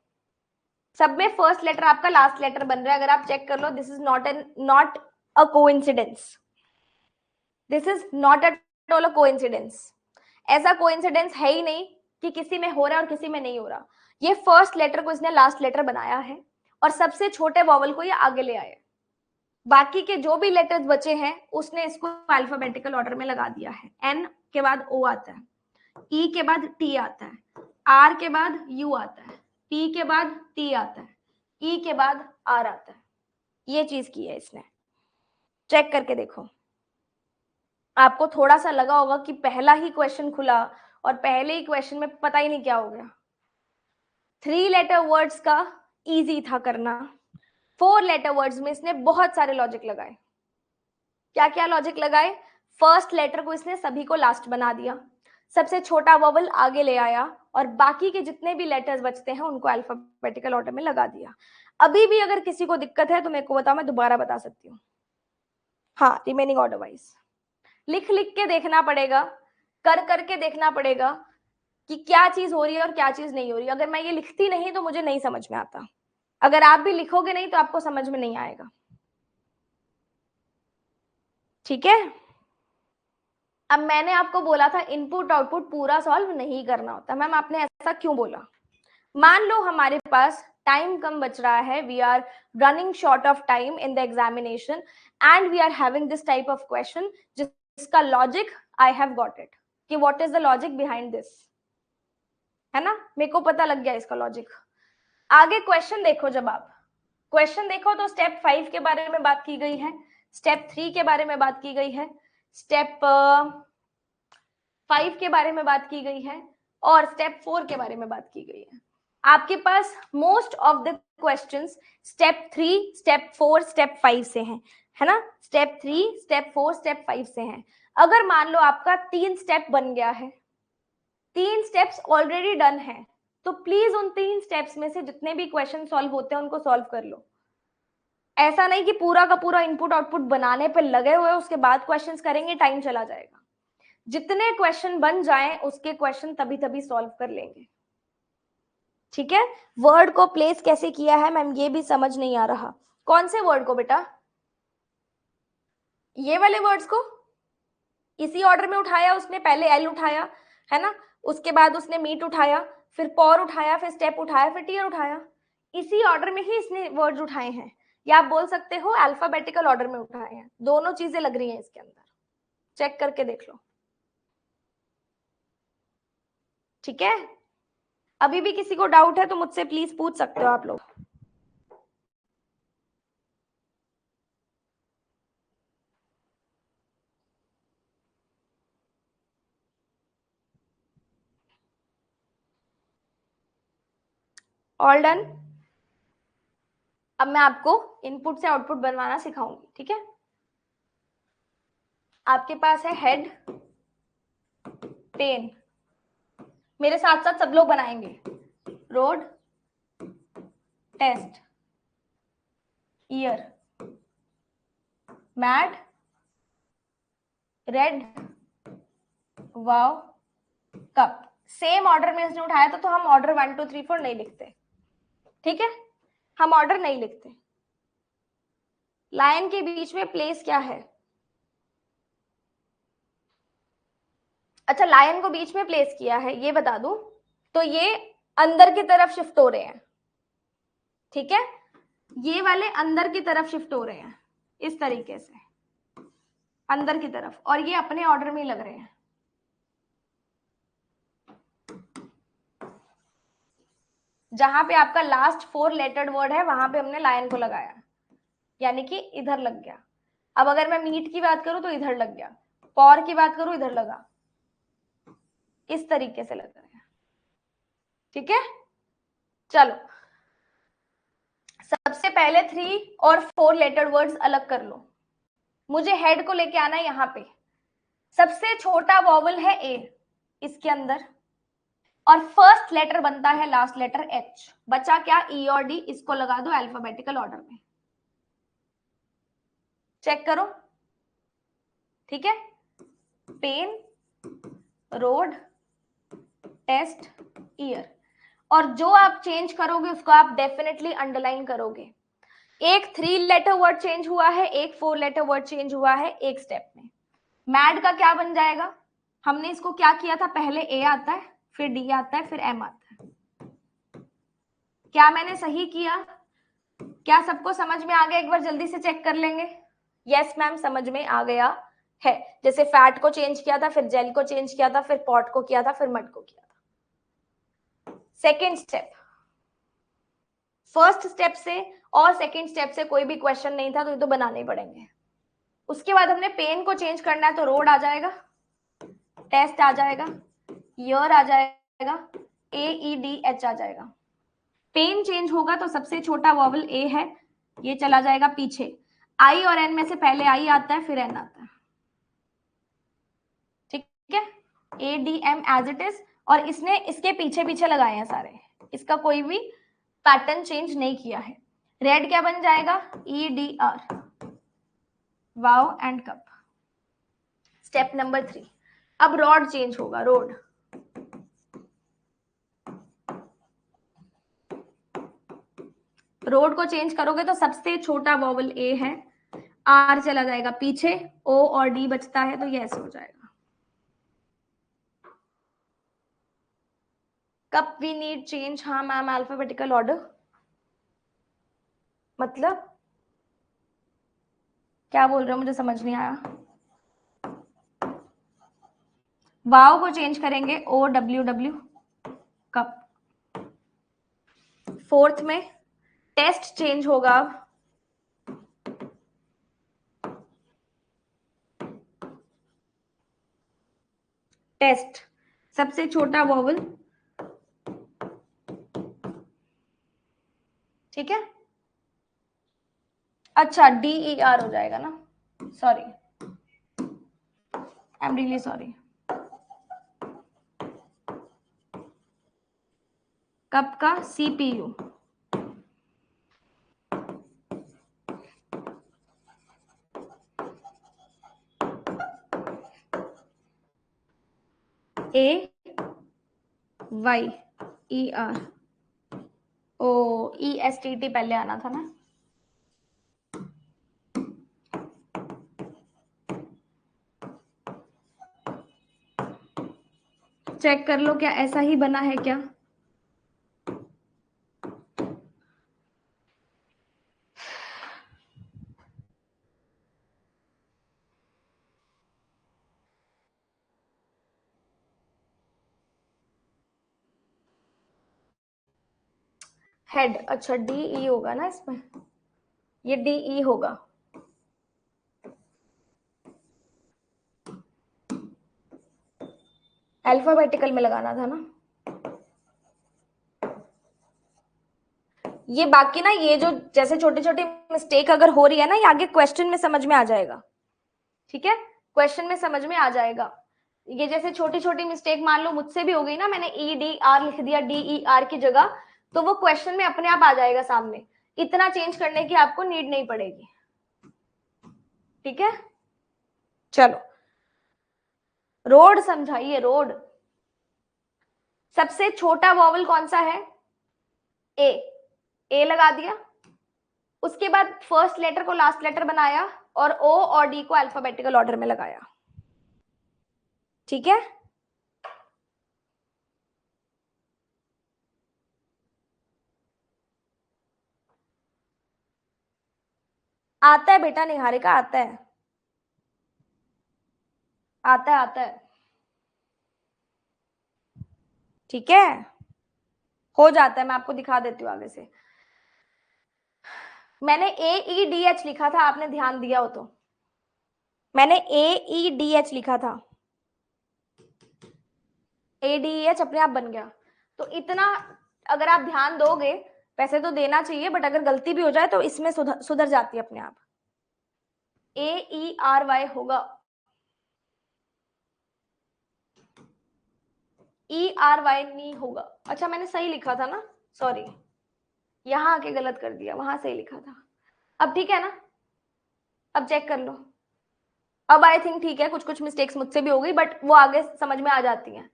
A: सब में फर्स्ट लेटर आपका लास्ट लेटर बन रहा है, अगर आप चेक कर लो, this is not a coincidence, this is not at all a coincidence. ऐसा कोइंसिडेंस है ही नहीं कि किसी में हो रहा है और किसी में नहीं हो रहा। ये फर्स्ट लेटर को इसने लास्ट लेटर बनाया है और सबसे छोटे वॉवल को ये आगे ले आए, बाकी के जो भी लेटर्स बचे हैं उसने इसको अल्फाबेटिकल ऑर्डर में लगा दिया है। एन के बाद ओ आता है, ई के बाद टी आता है, आर के बाद यू आता है, पी के बाद टी आता है, ई के बाद आर आता है। ये चीज की है इसने, चेक करके देखो। आपको थोड़ा सा लगा होगा कि पहला ही क्वेश्चन खुला और पहले ही क्वेश्चन में पता ही नहीं क्या हो गया। 3 लेटर वर्ड्स का इजी था करना, 4 लेटर वर्ड्स में इसने बहुत सारे लॉजिक लगाए। क्या क्या लॉजिक लगाए? फर्स्ट लेटर को इसने सभी को लास्ट बना दिया, सबसे छोटा वॉवल आगे ले आया और बाकी के जितने भी लेटर्स बचते हैं उनको अल्फाबेटिकल ऑर्डर में लगा दिया। अभी भी अगर किसी को दिक्कत है तो मेरे को बताओ, मैं दोबारा बता सकती हूँ। हाँ, रिमेनिंग ऑर्डर वाइज लिख लिख के देखना पड़ेगा, कर करके देखना पड़ेगा कि क्या चीज हो रही है और क्या चीज नहीं हो रही। अगर मैं ये लिखती नहीं तो मुझे नहीं समझ में आता, अगर आप भी लिखोगे नहीं तो आपको समझ में नहीं आएगा, ठीक है। अब मैंने आपको बोला था इनपुट आउटपुट पूरा सॉल्व नहीं करना होता, मैम आपने ऐसा क्यों बोला? मान लो हमारे पास टाइम कम बच रहा है, we are running short of time in the examination and we are having this type of question जिसका logic I have got it, कि what is the logic behind this, है ना, मेरे को पता लग गया इसका लॉजिक। आगे क्वेश्चन देखो, जब आप क्वेश्चन देखो तो स्टेप 5 के बारे में बात की गई है, स्टेप 3 के बारे में बात की गई है, स्टेप 5 के बारे में बात की गई है और स्टेप 4 के बारे में बात की गई है। आपके पास most of the questions step 3, step 4, step 5 से हैं, है ना, स्टेप 3, स्टेप 4, स्टेप 5 से हैं। अगर मान लो आपका 3 स्टेप बन गया है, 3 स्टेप्स ऑलरेडी डन है, तो प्लीज उन 3 स्टेप्स में से जितने भी क्वेश्चन सॉल्व होते हैं उनको सॉल्व कर लो। ऐसा नहीं कि पूरा का पूरा इनपुट आउटपुट बनाने पे लगे हुए उसके बाद क्वेश्चंस करेंगे, टाइम चला जाएगा। जितने क्वेश्चन बन जाएं उसके क्वेश्चन तभी तभी सॉल्व कर लेंगे, ठीक है। वर्ड को प्लेस कैसे किया है मैम, ये भी समझ नहीं आ रहा। कौन से वर्ड को बेटा? ये वाले वर्ड्स को इसी ऑर्डर में उठाया उसने, पहले एल उठाया है ना, उसके बाद उसने मीट उठाया, फिर पॉर उठाया, फिर स्टेप उठाया, फिर टीयर उठाया, इसी ऑर्डर में ही इसने वर्ड्स उठाए हैं, या आप बोल सकते हो अल्फाबेटिकल ऑर्डर में उठाए हैं। दोनों चीजें लग रही हैं इसके अंदर, चेक करके देख लो। ठीक है, अभी भी किसी को डाउट है तो मुझसे प्लीज पूछ सकते हो आप लोग। All done. अब मैं आपको इनपुट से आउटपुट बनवाना सिखाऊंगी, ठीक है। आपके पास है हेड, पेन, मेरे साथ साथ सब लोग बनाएंगे। Road, test, year, mad, red, wow, cup. Same order में इसने उठाया था, तो हम ऑर्डर 1 2 3 4 नहीं लिखते, ठीक है, हम ऑर्डर नहीं लिखते। लाइन के बीच में प्लेस क्या है? अच्छा, लायन को बीच में प्लेस किया है, ये बता दूं तो ये अंदर की तरफ शिफ्ट हो रहे हैं, ठीक है, ये वाले अंदर की तरफ शिफ्ट हो रहे हैं इस तरीके से, अंदर की तरफ, और ये अपने ऑर्डर में ही लग रहे हैं। जहां पे आपका लास्ट 4 लेटर्ड वर्ड है वहां पे हमने लायन को लगाया, यानी कि इधर लग गया। अब अगर मैं मीट की बात करूं तो इधर लग गया, पॉर की बात करूं इधर लगा, इस तरीके से लग रहे हैं, ठीक है। चलो, सबसे पहले 3 और 4 लेटर्ड वर्ड्स अलग कर लो। मुझे हेड को लेके आना है यहाँ पे, सबसे छोटा वॉवल है ए इसके अंदर, और फर्स्ट लेटर बनता है लास्ट लेटर एच, बचा क्या? ई और डी, इसको लगा दो अल्फाबेटिकल ऑर्डर में, चेक करो, ठीक है। पेन, रोड, टेस्ट, ईयर, और जो आप चेंज करोगे उसको आप डेफिनेटली अंडरलाइन करोगे। एक 3 लेटर वर्ड चेंज हुआ है, एक 4 लेटर वर्ड चेंज हुआ है एक स्टेप में। मैड का क्या बन जाएगा? हमने इसको क्या किया था, पहले ए आता है, फिर डी आता है, फिर एम आता है। क्या मैंने सही किया? क्या सबको समझ में आ गया? एक बार जल्दी से चेक कर लेंगे। यस मैम, समझ में आ गया है। जैसे फैट को चेंज किया था, फिर जेल को चेंज किया था, फिर पॉट को किया था, फिर मड को किया था। सेकेंड स्टेप, फर्स्ट स्टेप से और सेकेंड स्टेप से कोई भी क्वेश्चन नहीं था, तो ये तो बनाने ही पड़ेंगे। उसके बाद हमने पेन को चेंज करना है, तो रोड आ जाएगा, टेस्ट आ जाएगा, ईयर आ जाएगा, ए ई डी एच आ जाएगा। पेन चेंज होगा तो सबसे छोटा वॉवल ए है, ये चला जाएगा पीछे। आई और एन में से पहले आई आता है, फिर एन आता है, ठीक है। A D M as it is, और इसने इसके पीछे पीछे लगाए हैं सारे, इसका कोई भी पैटर्न चेंज नहीं किया है। रेड क्या बन जाएगा? E D R, wow and cup. Step number 3, अब रॉड चेंज होगा, रोड, रोड को चेंज करोगे तो सबसे छोटा वॉवल ए है, आर चला जाएगा पीछे, ओ और डी बचता है, तो ये ऐसे हो जाएगा। कब वी नीड चेंज? हाँ मैम, अल्फाबेटिकल ऑर्डर, मतलब क्या बोल रहे हो, मुझे समझ नहीं आया। वाव को चेंज करेंगे, O W W, cup. Fourth में टेस्ट चेंज होगा, टेस्ट, सबसे छोटा वॉवल, ठीक है। अच्छा, डी ई आर हो जाएगा ना, sorry, I am really sorry. Cup का सीपीयू, ए वाई ई आर, ओ ई एस टी टी पहले आना था ना। चेक कर लो क्या ऐसा ही बना है क्या। हेड, अच्छा डी ई होगा ना इसमें, ये डी ई होगा। अल्फाबेटिकल में लगाना था ना ये। बाकी ना ये जो जैसे छोटी छोटी मिस्टेक अगर हो रही है ना, ये आगे क्वेश्चन में समझ में आ जाएगा। ठीक है, क्वेश्चन में समझ में आ जाएगा। ये जैसे छोटी छोटी मिस्टेक मान लो मुझसे भी हो गई ना, मैंने ई डी आर लिख दिया डी ई आर की जगह, तो वो क्वेश्चन में अपने आप आ जाएगा सामने। इतना चेंज करने की आपको नीड नहीं पड़ेगी। ठीक है, चलो रोड समझाइए। रोड, सबसे छोटा वॉवल कौन सा है? ए। ए लगा दिया, उसके बाद फर्स्ट लेटर को लास्ट लेटर बनाया और ओ और डी को अल्फाबेटिकल ऑर्डर में लगाया। ठीक है, आता है बेटा निहारिका, आता है, आता है, आता है। ठीक है, हो जाता है, मैं आपको दिखा देती हूँ आगे से। मैंने ए ई डी एच लिखा था, आपने ध्यान दिया हो तो। मैंने ए ई डी एच लिखा था, ए डी एच अपने आप बन गया। तो इतना अगर आप ध्यान दोगे, वैसे तो देना चाहिए, बट अगर गलती भी हो जाए तो इसमें सुधर जाती है अपने आप। ए ई आर वाई होगा, ई आर वाई नहीं होगा। अच्छा मैंने सही लिखा था ना, सॉरी, यहां आके गलत कर दिया, वहां सही लिखा था। अब ठीक है ना, अब चेक कर लो। अब आई थिंक ठीक है, कुछ कुछ मिस्टेक्स मुझसे भी हो गई, बट वो आगे समझ में आ जाती हैं।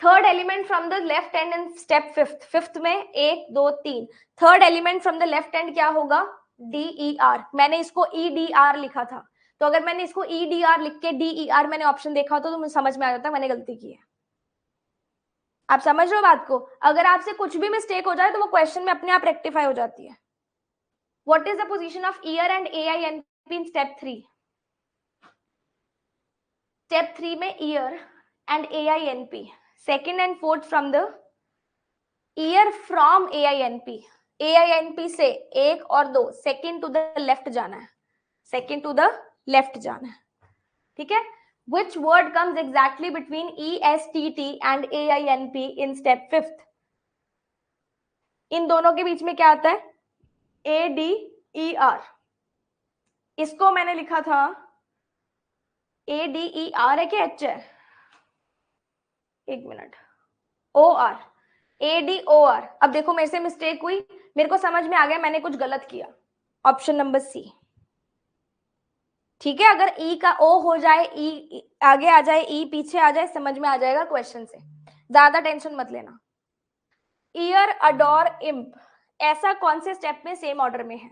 A: Third element from the left hand in step fifth, fifth में एक दो तीन, third element from the left hand क्या होगा? D E R. मैंने इसको ई डी आर लिखा था, तो अगर मैंने इसको ई डी आर लिख के डी ई आर मैंने ऑप्शन देखा होता तो मुझे समझ में आ जाता मैंने गलती की है। आप समझ रहे हो बात को? अगर आपसे कुछ भी मिस्टेक हो जाए तो वो क्वेश्चन में अपने आप रेक्टिफाई हो जाती है। What is the position of year and A I N P in step three? Step three में year and A I N P, second and fourth from the year from A I N P. A I N P से एक और दो second to the left जाना है, second to the left जाना है। ठीक है, which word comes exactly between ESTT and AINP in step fifth? इन दोनों के बीच में क्या आता है? ADER। इसको मैंने लिखा था ADER है कि H है? एक मिनट, OR, ADOR। अब देखो मेरे से मिस्टेक हुई, मेरे को समझ में आ गया मैंने कुछ गलत किया। Option number C. ठीक है, अगर ई का ओ हो जाए, ई आगे आ जाए, ई पीछे आ जाए, समझ में आ जाएगा क्वेश्चन से, ज्यादा टेंशन मत लेना। ईयर अडोर इम्प, ऐसा कौन से स्टेप में सेम ऑर्डर में है?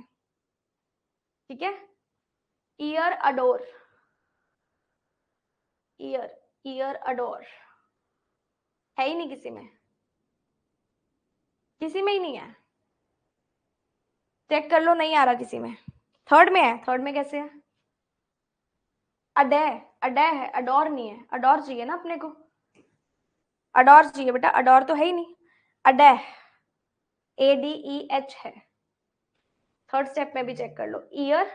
A: ठीक है, year adore, year, year adore है ही नहीं किसी में, किसी में ही नहीं है। चेक कर लो, नहीं आ रहा किसी में। थर्ड में है, थर्ड में कैसे है? अडे, अडे है, अडोर नहीं है। अडोर चाहिए ना अपने को, अडोर चाहिए बेटा, अडोर तो है ही नहीं। अडे, ADEH है। थर्ड स्टेप में भी चेक कर लो, ईयर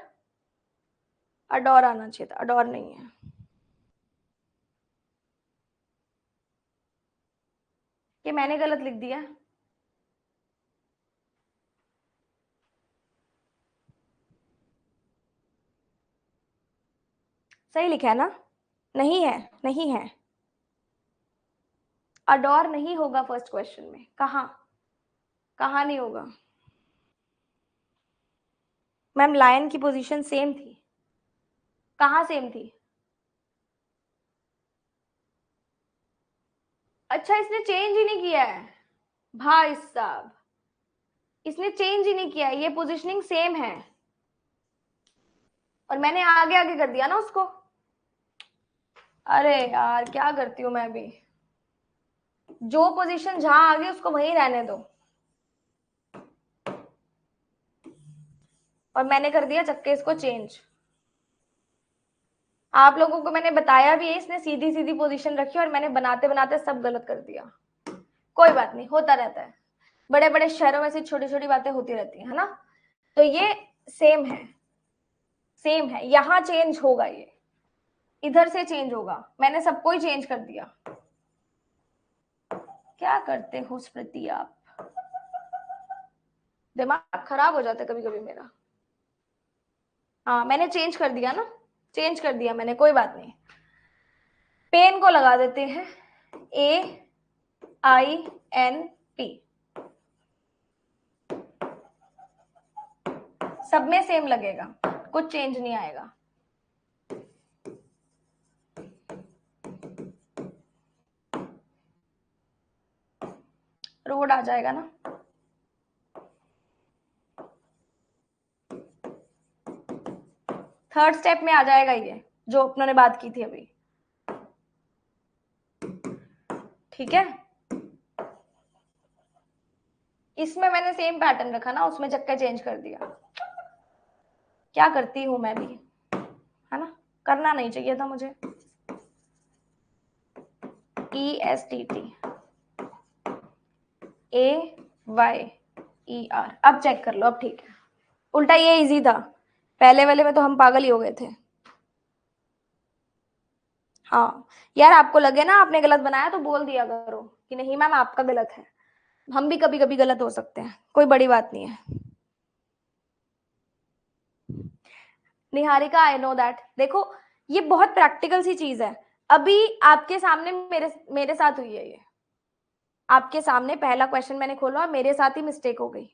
A: अडोर आना चाहिए था, अडोर नहीं है। ये मैंने गलत लिख दिया। सही लिखा है ना? नहीं है, नहीं है, अडोर नहीं होगा फर्स्ट क्वेश्चन में। कहा, कहा नहीं होगा मैम? लायन की पोजीशन सेम थी। कहाँ सेम थी? अच्छा इसने चेंज ही नहीं किया है भाई साहब, इसने चेंज ही नहीं किया है, ये पोजीशनिंग सेम है और मैंने आगे आगे कर दिया ना उसको। अरे यार क्या करती हूँ मैं भी। जो पोजीशन जहां आ गई उसको वहीं रहने दो। और मैंने कर दिया चक्के इसको चेंज। आप लोगों को मैंने बताया भी है, इसने सीधी सीधी पोजीशन रखी और मैंने बनाते बनाते सब गलत कर दिया। कोई बात नहीं, होता रहता है, बड़े बड़े शहरों में ऐसी छोटी छोटी बातें होती रहती है ना। तो ये सेम है, सेम है, यहां चेंज होगा, ये इधर से चेंज होगा। मैंने सबको ही चेंज कर दिया। क्या करते हो स्मृति आप, दिमाग खराब हो जाता है कभी कभी मेरा। हाँ मैंने चेंज कर दिया ना, चेंज कर दिया मैंने, कोई बात नहीं। पेन को लगा देते हैं AINP, सब में सेम लगेगा, कुछ चेंज नहीं आएगा। रोड आ जाएगा ना। थर्ड स्टेप में आ जाएगा ये जो अपनों ने बात की थी अभी, ठीक है। इसमें मैंने सेम पैटर्न रखा ना, उसमें चक्का चेंज कर दिया। क्या करती हूं मैं भी, है ना, करना नहीं चाहिए था मुझे। ESTT AYER, अब चेक कर लो, अब ठीक है। उल्टा ये इजी था, पहले वाले में तो हम पागल ही हो गए थे। हाँ यार, आपको लगे ना आपने गलत बनाया तो बोल दिया करो कि नहीं मैम आपका गलत है। हम भी कभी कभी गलत हो सकते हैं, कोई बड़ी बात नहीं है। निहारिका आई नो दैट, देखो ये बहुत प्रैक्टिकल सी चीज है। अभी आपके सामने मेरे मेरे साथ हुई है ये, आपके सामने पहला क्वेश्चन मैंने खोला और मेरे साथ ही मिस्टेक हो गई,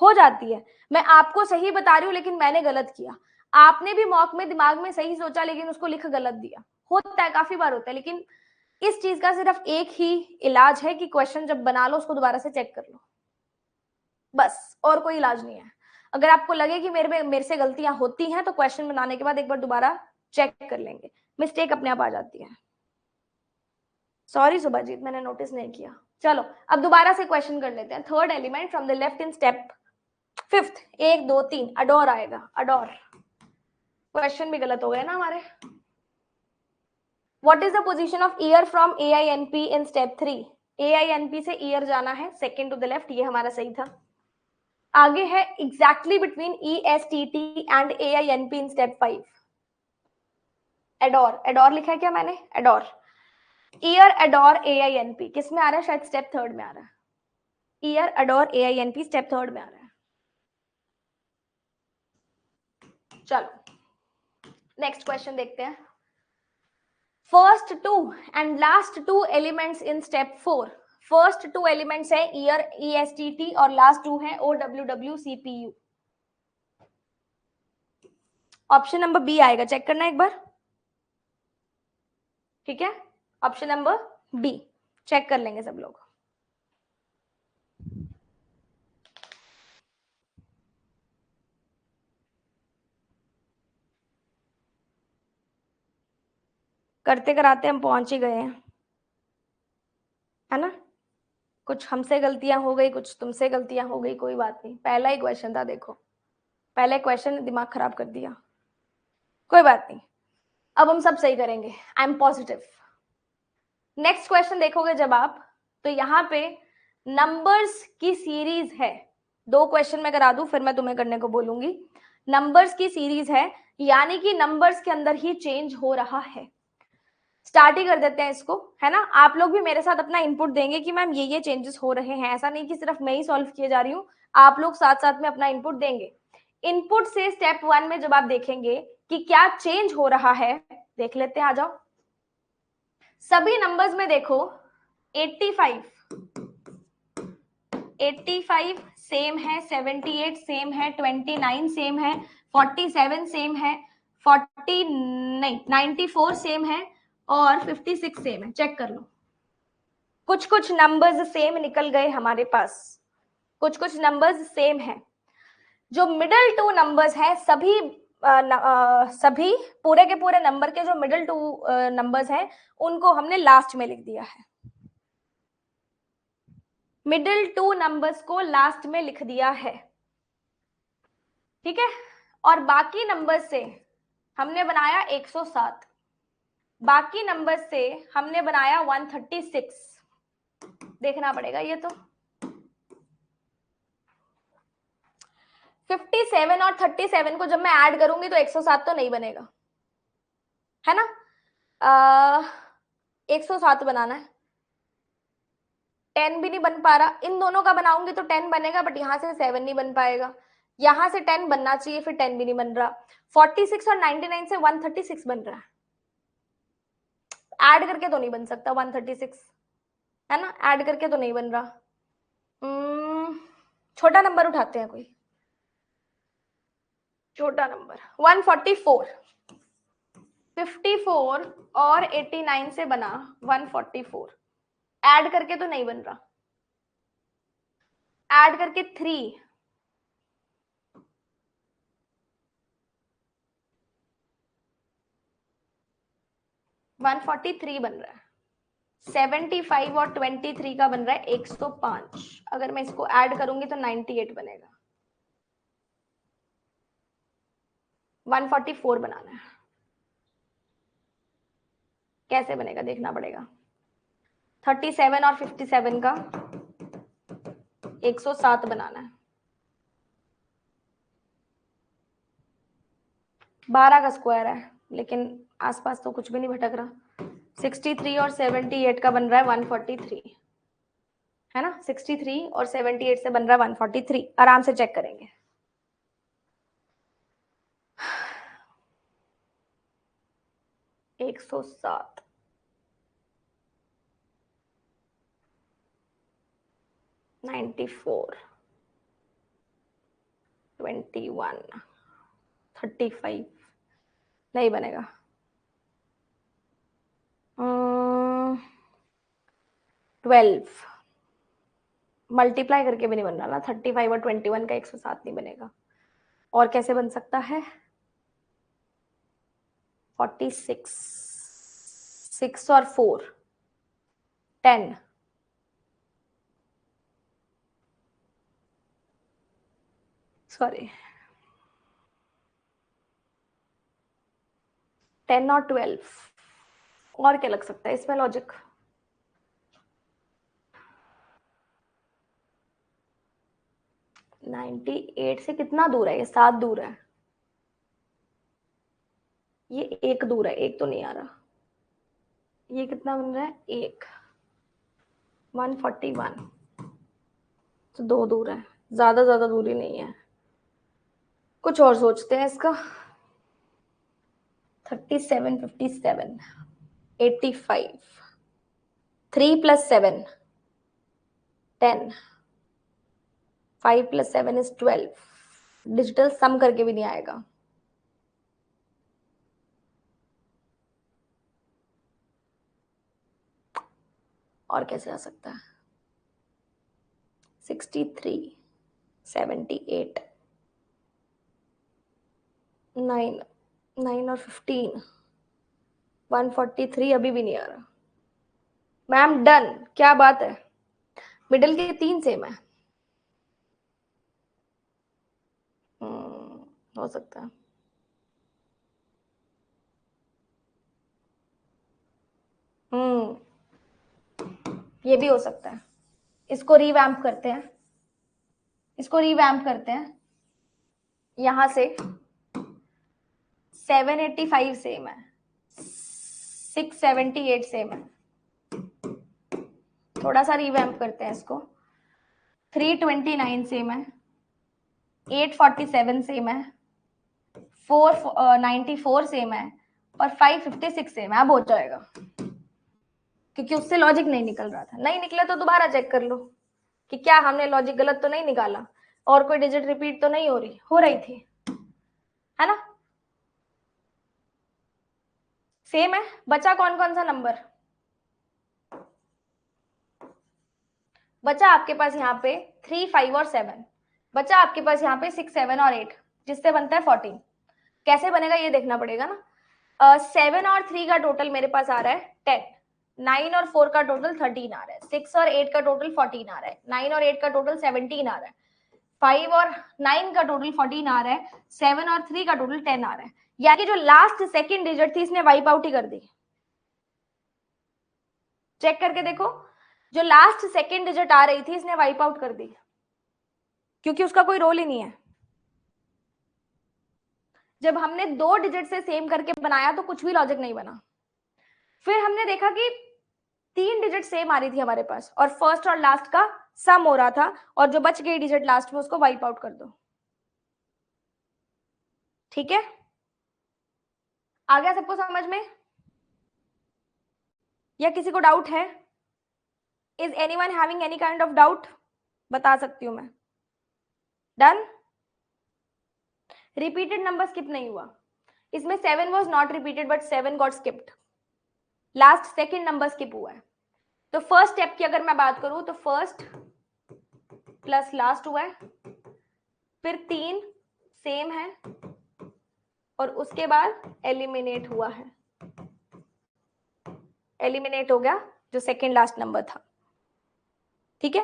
A: हो जाती है। मैं आपको सही बता रही हूँ लेकिन मैंने गलत किया। आपने भी मॉक में दिमाग में सही सोचा लेकिन उसको लिख गलत दिया, होता है, काफी बार होता है। लेकिन इस चीज का सिर्फ एक ही इलाज है कि क्वेश्चन जब बना लो उसको दोबारा से चेक कर लो, बस, और कोई इलाज नहीं है। अगर आपको लगे कि मेरे से गलतियां होती हैं तो क्वेश्चन बनाने के बाद एक बार दोबारा चेक कर लेंगे, मिस्टेक अपने आप आ जाती है। सॉरी सुभाजीत, मैंने नोटिस नहीं किया। चलो अब दोबारा से क्वेश्चन कर लेते हैं। Third element from the left in step fifth, 1 2 3 adore आएगा, अडोर। क्वेश्चन भी गलत हो गए ना हमारे। What is the position of year from AINP in step 3? AINP से ईयर जाना है सेकेंड टू द लेफ्ट, ये हमारा सही था। आगे है exactly between ESTT and AINP in step 5, adore, adore लिखा है क्या मैंने, एडोर। ईयर एडोर AINP किस में आ रहा है, शायद स्टेप थर्ड में आ रहा है। Year adore AINP step third में आ रहा है। चलो नेक्स्ट क्वेश्चन देखते हैं। First two and last two elements in step 4, first two elements है ईयर ESTT और लास्ट टू है OWWCPU। ऑप्शन नंबर बी आएगा, चेक करना एक बार, ठीक है। ऑप्शन नंबर बी चेक कर लेंगे सब लोग। करते कराते हम पहुंच ही गए हैं, है ना। कुछ हमसे गलतियां हो गई, कुछ तुमसे गलतियां हो गई, कोई बात नहीं, पहला ही क्वेश्चन था, देखो पहले क्वेश्चन ने दिमाग खराब कर दिया, कोई बात नहीं, अब हम सब सही करेंगे, I am positive. Next question देखोगे जब आप, तो यहाँ पे नंबर्स की सीरीज है। दो क्वेश्चन मैं करा दूं फिर मैं तुम्हें करने को बोलूंगी। नंबर्स की सीरीज है, यानी कि नंबर्स के अंदर ही चेंज हो रहा है। स्टार्ट ही कर देते हैं इसको, है ना। आप लोग भी मेरे साथ अपना इनपुट देंगे कि मैम ये चेंजेस हो रहे हैं, ऐसा नहीं कि सिर्फ मैं ही सॉल्व किए जा रही हूँ, आप लोग साथ साथ में अपना इनपुट देंगे। इनपुट से स्टेप 1 में जब आप देखेंगे कि क्या चेंज हो रहा है, देख लेते हैं, आ जाओ। सभी नंबर्स में देखो 85 सेम है, 78 सेम है, 29 सेम है, 47 सेम है, 40 नहीं 94 सेम है और 56 सेम है। चेक कर लो, कुछ कुछ नंबर्स सेम निकल गए हमारे पास, कुछ कुछ नंबर्स सेम है। जो मिडल टू नंबर्स है सभी सभी पूरे के पूरे नंबर के जो मिडल टू नंबर्स हैं उनको हमने लास्ट में लिख दिया है। मिडिल टू नंबर्स को लास्ट में लिख दिया है, ठीक है। और बाकी नंबर से हमने बनाया 107, बाकी नंबर से हमने बनाया 136। देखना पड़ेगा ये तो। 57 और 37 को जब मैं ऐड करूंगी तो 107 तो नहीं बनेगा, है ना। 107 बनाना है, 10 भी नहीं बन पा रहा। इन दोनों का बनाऊंगी तो 10 बनेगा, बट यहां से 7 नहीं बन पाएगा। यहां से 10 बनना चाहिए, फिर 10 भी नहीं बन रहा। 46 और 99 से 136 बन रहा है, ऐड करके तो नहीं बन सकता 136, है ना। ऐड करके तो नहीं बन रहा। छोटा नंबर उठाते हैं कोई, छोटा नंबर 144। 54 और 89 से बना 144, ऐड करके तो नहीं बन रहा। ऐड करके 3, 143 बन रहा है। 75 और 23 का बन रहा है 105। अगर मैं इसको ऐड करूंगी तो 98 बनेगा। 144 बनाना है, कैसे बनेगा देखना पड़ेगा। 37 और 57 का 107 बनाना है। 12 का स्क्वायर है, लेकिन आसपास तो कुछ भी नहीं भटक रहा। 63 और 78 का बन रहा है 143, है ना। 63 और 78 से बन रहा है 143। आराम से चेक करेंगे। एक 107, 94, 21, 35 नहीं बनेगा। 12 मल्टीप्लाई करके भी नहीं बन रहा ना। 35 और 21 का 107 नहीं बनेगा। और कैसे बन सकता है। 46, 6 और 4, 10, सॉरी 10 और 12। और क्या लग सकता है इसमें लॉजिक। नाइन्टी 8 से कितना दूर है, ये 7 दूर है, ये 1 दूर है, 1 तो नहीं आ रहा। ये कितना बन रहा है 1, 141 तो 2 दूर है, ज्यादा दूरी नहीं है। कुछ और सोचते हैं इसका। 37, 57, 85, 3 + 7 10, 5 + 7 is 12। डिजिटल सम करके भी नहीं आएगा। और कैसे आ सकता है। 63, 78, 9, 9 और 15, 143 अभी भी नहीं आ रहा। मैम डन, क्या बात है। मिडिल के 3 सेम है। हो सकता है। ये भी हो सकता है। इसको रिवैम्प करते हैं, इसको रिवैम्प करते हैं। यहां से 785 सेम है, 678 सेम है। थोड़ा सा रिवैम्प करते हैं इसको। 329 सेम है, 847 सेम है, 494 सेम है, और 556 सेम है। अब हो जाएगा, क्योंकि उससे लॉजिक नहीं निकल रहा था। नहीं निकला तो दोबारा चेक कर लो कि क्या हमने लॉजिक गलत तो नहीं निकाला, और कोई डिजिट रिपीट तो नहीं हो रही थी, है ना। सेम है। बचा कौन कौन सा नंबर बचा आपके पास। यहाँ पे 3, 5 और 7 बचा आपके पास। यहाँ पे 6, 7 और 8, जिससे बनता है 14। कैसे बनेगा ये देखना पड़ेगा ना। 7 और 3 का टोटल मेरे पास आ रहा है 10, 9 और 4 का टोटल 13 आ रहा है, 6 और 8 का टोटल 14 आ रहा है, 9 और 8 का टोटल 17 आ रहा है, 5 और 9 का टोटल 14 आ रहा है, 7 और 3 का टोटल 10 आ रहा है। यानी जो लास्ट सेकंड डिजिट थी इसने वाइप आउट ही कर दी। चेक करके देखो, जो लास्ट सेकंड डिजिट आ रही थी इसने वाइप आउट कर दी, क्योंकि उसका कोई रोल ही नहीं है। जब हमने 2 डिजिट से सेम करके बनाया तो कुछ भी लॉजिक नहीं बना। फिर हमने देखा कि 3 डिजिट सेम आ रही थी हमारे पास और फर्स्ट और लास्ट का सम हो रहा था, और जो बच गई डिजिट लास्ट में उसको वाइप आउट कर दो। ठीक है, आ गया सबको समझ में, या किसी को डाउट है? Is anyone having any kind of doubt? बता सकती हूं मैं। डन। रिपीटेड नंबर स्किप नहीं हुआ इसमें, 7 was not repeated but 7 got skipped. Last second number skip हुआ है। तो फर्स्ट स्टेप की अगर मैं बात करूं तो फर्स्ट प्लस लास्ट हुआ है, फिर 3 सेम है, और उसके बाद एलिमिनेट हुआ है, एलिमिनेट हो गया जो सेकेंड लास्ट नंबर था। ठीक है,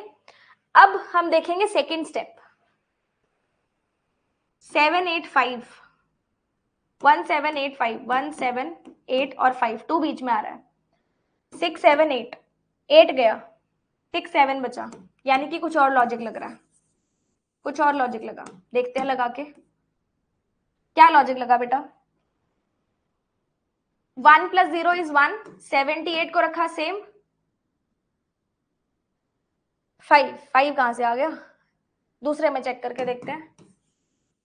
A: अब हम देखेंगे सेकेंड स्टेप। 785 1785 178 और 5 2 बीच में आ रहा है, 678 8 गया, 67 बचा, यानी कि कुछ और लॉजिक लग रहा है, कुछ और लॉजिक लगा। देखते हैं लगा के क्या लॉजिक लगा बेटा। 1 + 0 = 1, 78 को रखा सेम, 5 कहां से आ गया? दूसरे में चेक करके देखते हैं,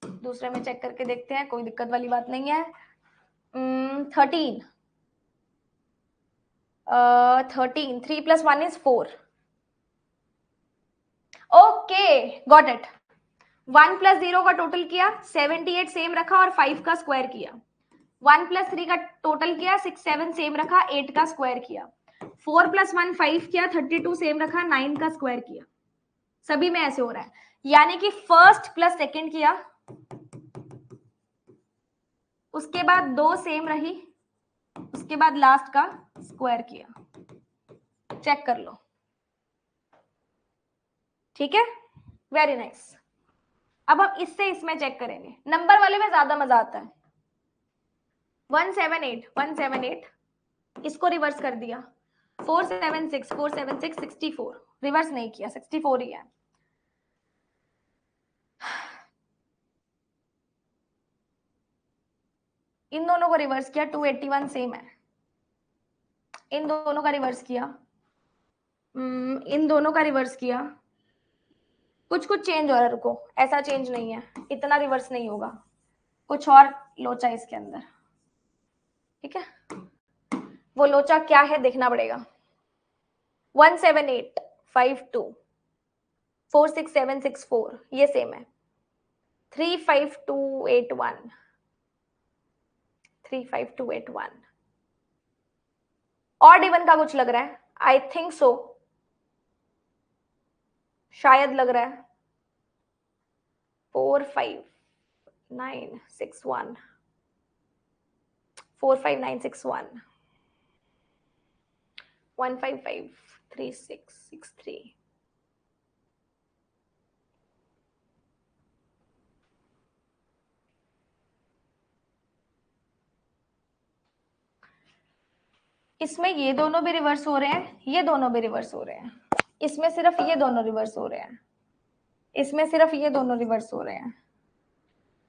A: दूसरे में चेक करके देखते हैं, कोई दिक्कत वाली बात नहीं है। 13 13 3 + 1 = 4। Okay, got it. 1 + 0 का टोटल किया, 78 सेम रखा और 5 का स्क्वायर किया। 1 + 3 का टोटल किया, 6 7 सेम रखा, 8 का स्क्वायर किया। 4 + 1 5 किया, 32 सेम रखा, 9 का स्क्वायर किया। सभी में ऐसे हो रहा है, यानी कि फर्स्ट प्लस सेकेंड किया, उसके बाद 2 सेम रही, उसके बाद लास्ट का स्क्वायर किया। चेक कर लो। ठीक है, वेरी नाइस। अब हम इससे इसमें चेक करेंगे, नंबर वाले में ज्यादा मजा आता है। 178 इसको रिवर्स कर दिया, 476 64, रिवर्स नहीं किया, 64 ही है। इन दोनों को रिवर्स किया, 281 सेम है। इन दोनों का रिवर्स किया, इन दोनों का रिवर्स किया, कुछ कुछ चेंज हो रहा है, रुको, ऐसा चेंज नहीं है, इतना रिवर्स नहीं होगा, कुछ और लोचा इसके अंदर। ठीक है, वो लोचा क्या है देखना पड़ेगा। 178 52 46764 ये सेम है, 35281 35281। ऑड इवन का कुछ लग रहा है, आई थिंक सो, शायद लग रहा है। 45961 45961 1553663। इसमें ये दोनों भी रिवर्स हो रहे हैं, ये दोनों भी रिवर्स हो रहे हैं, इसमें सिर्फ ये दोनों रिवर्स हो रहे हैं, इसमें सिर्फ ये दोनों रिवर्स हो रहे हैं,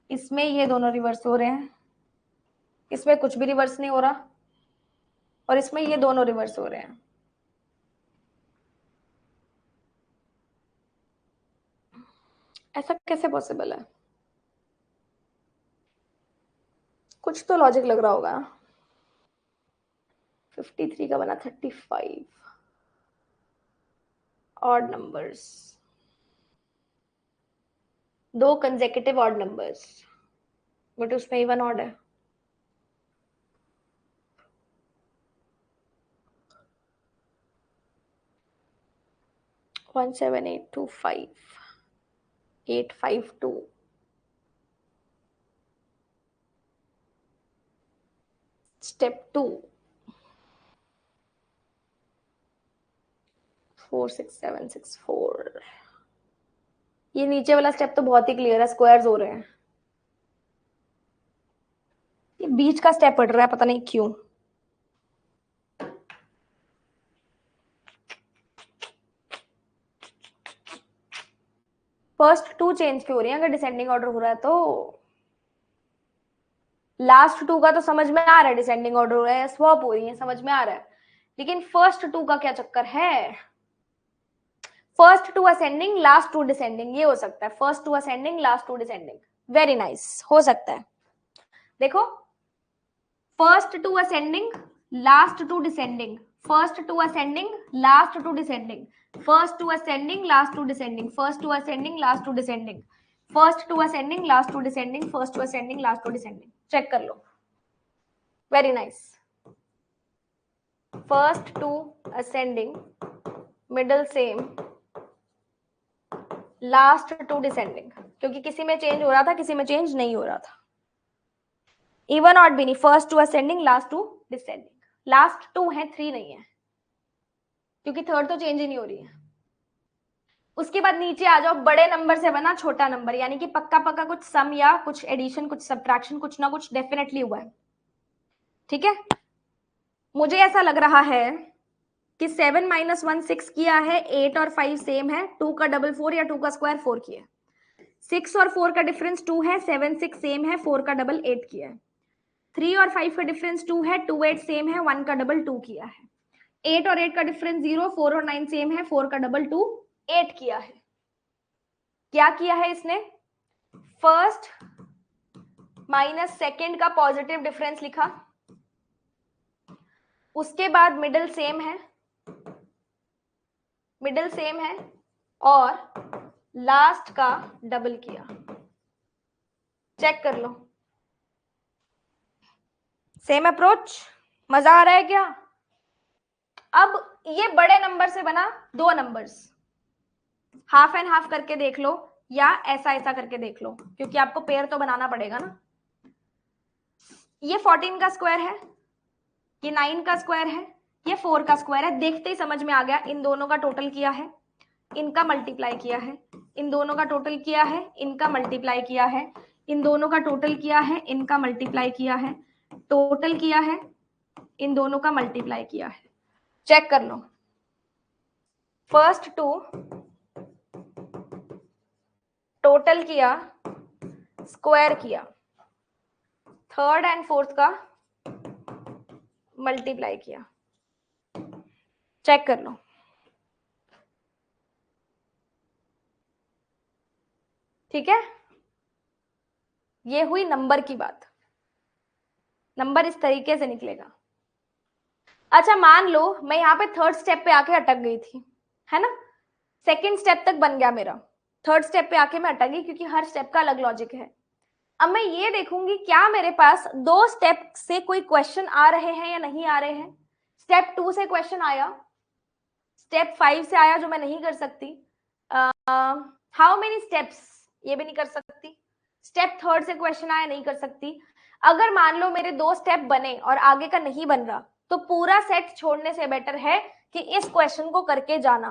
A: इसमें ये दोनों रिवर्स हो रहे हैं, इसमें कुछ भी रिवर्स नहीं हो रहा, और इसमें ये दोनों रिवर्स हो रहे हैं। ऐसा कैसे पॉसिबल है? कुछ तो लॉजिक लग रहा होगा। 53 का बना 35, odd numbers, 2 consecutive odd numbers, but उसमें इवन ऑड है। One 17825 852 step 2, 46764। ये नीचे वाला स्टेप तो बहुत ही क्लियर है, स्क्वायर्स हो रहे हैं। ये बीच का स्टेप पड़ रहा है, पता नहीं क्यों। फर्स्ट टू चेंज क्यों हो रही है अगर डिसेंडिंग ऑर्डर हो रहा है तो? लास्ट टू का तो समझ में आ रहा है, डिसेंडिंग ऑर्डर हो रहा है, स्वैप हो रही है, समझ में आ रहा है, लेकिन फर्स्ट टू का क्या चक्कर है? First two ascending last two descending, ये हो सकता है। First two ascending last two descending, very nice, हो सकता है। देखो, first two ascending last two descending, first two ascending last two descending, first two ascending last two descending, first two ascending last two descending, first two ascending last two descending, first two ascending last two descending. Check कर लो, very nice. First two ascending, middle same, last two descending, क्योंकि किसी में change हो रहा था, किसी में चेंज नहीं हो रहा था। इवन ऑड भी नहीं, first two ascending last two descending. Last two है, थ्री नहीं है, क्योंकि थर्ड तो चेंज ही नहीं हो रही है। उसके बाद नीचे आ जाओ, बड़े नंबर से बना छोटा नंबर, यानी कि पक्का पक्का कुछ सम या कुछ एडिशन, कुछ सब्ट्रैक्शन, कुछ ना कुछ डेफिनेटली हुआ है। ठीक है, मुझे ऐसा लग रहा है कि 7 - 1 6 किया है, 8 और 5 सेम है, 2 का डबल 4 या 2 का स्क्वायर 4 किया है, 6 और 4 का डिफरेंस 2 है, 7 6 सेम है, 4 का डबल 8 किया है, 3 और 5 का डिफरेंस 2 है, 2 8 सेम है, 1 का डबल 2 किया है, 8 और 8 का डिफरेंस 0, 4 और 9 सेम है, 4 का डबल 2 8 किया है। क्या किया है इसने? फर्स्ट माइनस सेकेंड का पॉजिटिव डिफरेंस लिखा, उसके बाद मिडिल सेम है, मिडिल सेम है, और लास्ट का डबल किया। चेक कर लो, सेम अप्रोच, मजा आ रहा है क्या? अब ये बड़े नंबर से बना दो नंबर्स, हाफ एंड हाफ करके देख लो या ऐसा ऐसा करके देख लो, क्योंकि आपको पेयर तो बनाना पड़ेगा ना। ये 14 का स्क्वायर है, ये 9 का स्क्वायर है, ये 4 का स्क्वायर है। देखते ही समझ में आ गया, इन दोनों का टोटल किया है, इनका मल्टीप्लाई किया है, इन दोनों का टोटल किया है, इनका मल्टीप्लाई किया है, इन दोनों का टोटल किया है, इनका मल्टीप्लाई किया है, टोटल किया है, इन दोनों का मल्टीप्लाई किया है। चेक कर लो, फर्स्ट टू टोटल किया, स्क्वायर किया, थर्ड एंड फोर्थ का मल्टीप्लाई किया। चेक कर लो, ठीक है, ये हुई नंबर की बात। नंबर इस तरीके से निकलेगा। अच्छा, मान लो मैं यहाँ पे थर्ड स्टेप पे आके अटक गई थी, है ना, सेकंड स्टेप तक बन गया मेरा, थर्ड स्टेप पे आके मैं अटक गई, क्योंकि हर स्टेप का अलग लॉजिक है। अब मैं ये देखूंगी क्या मेरे पास दो स्टेप से कोई क्वेश्चन आ रहे हैं या नहीं आ रहे हैं। स्टेप 2 से क्वेश्चन आया, स्टेप 5 से आया, जो मैं नहीं कर सकती। हाउ मेनी स्टेप्स, ये भी नहीं कर सकती। स्टेप थर्ड से क्वेश्चन आया, नहीं कर सकती। अगर मान लो मेरे दो स्टेप बने और आगे का नहीं बन रहा, तो पूरा सेट छोड़ने से बेटर है कि इस क्वेश्चन को करके जाना,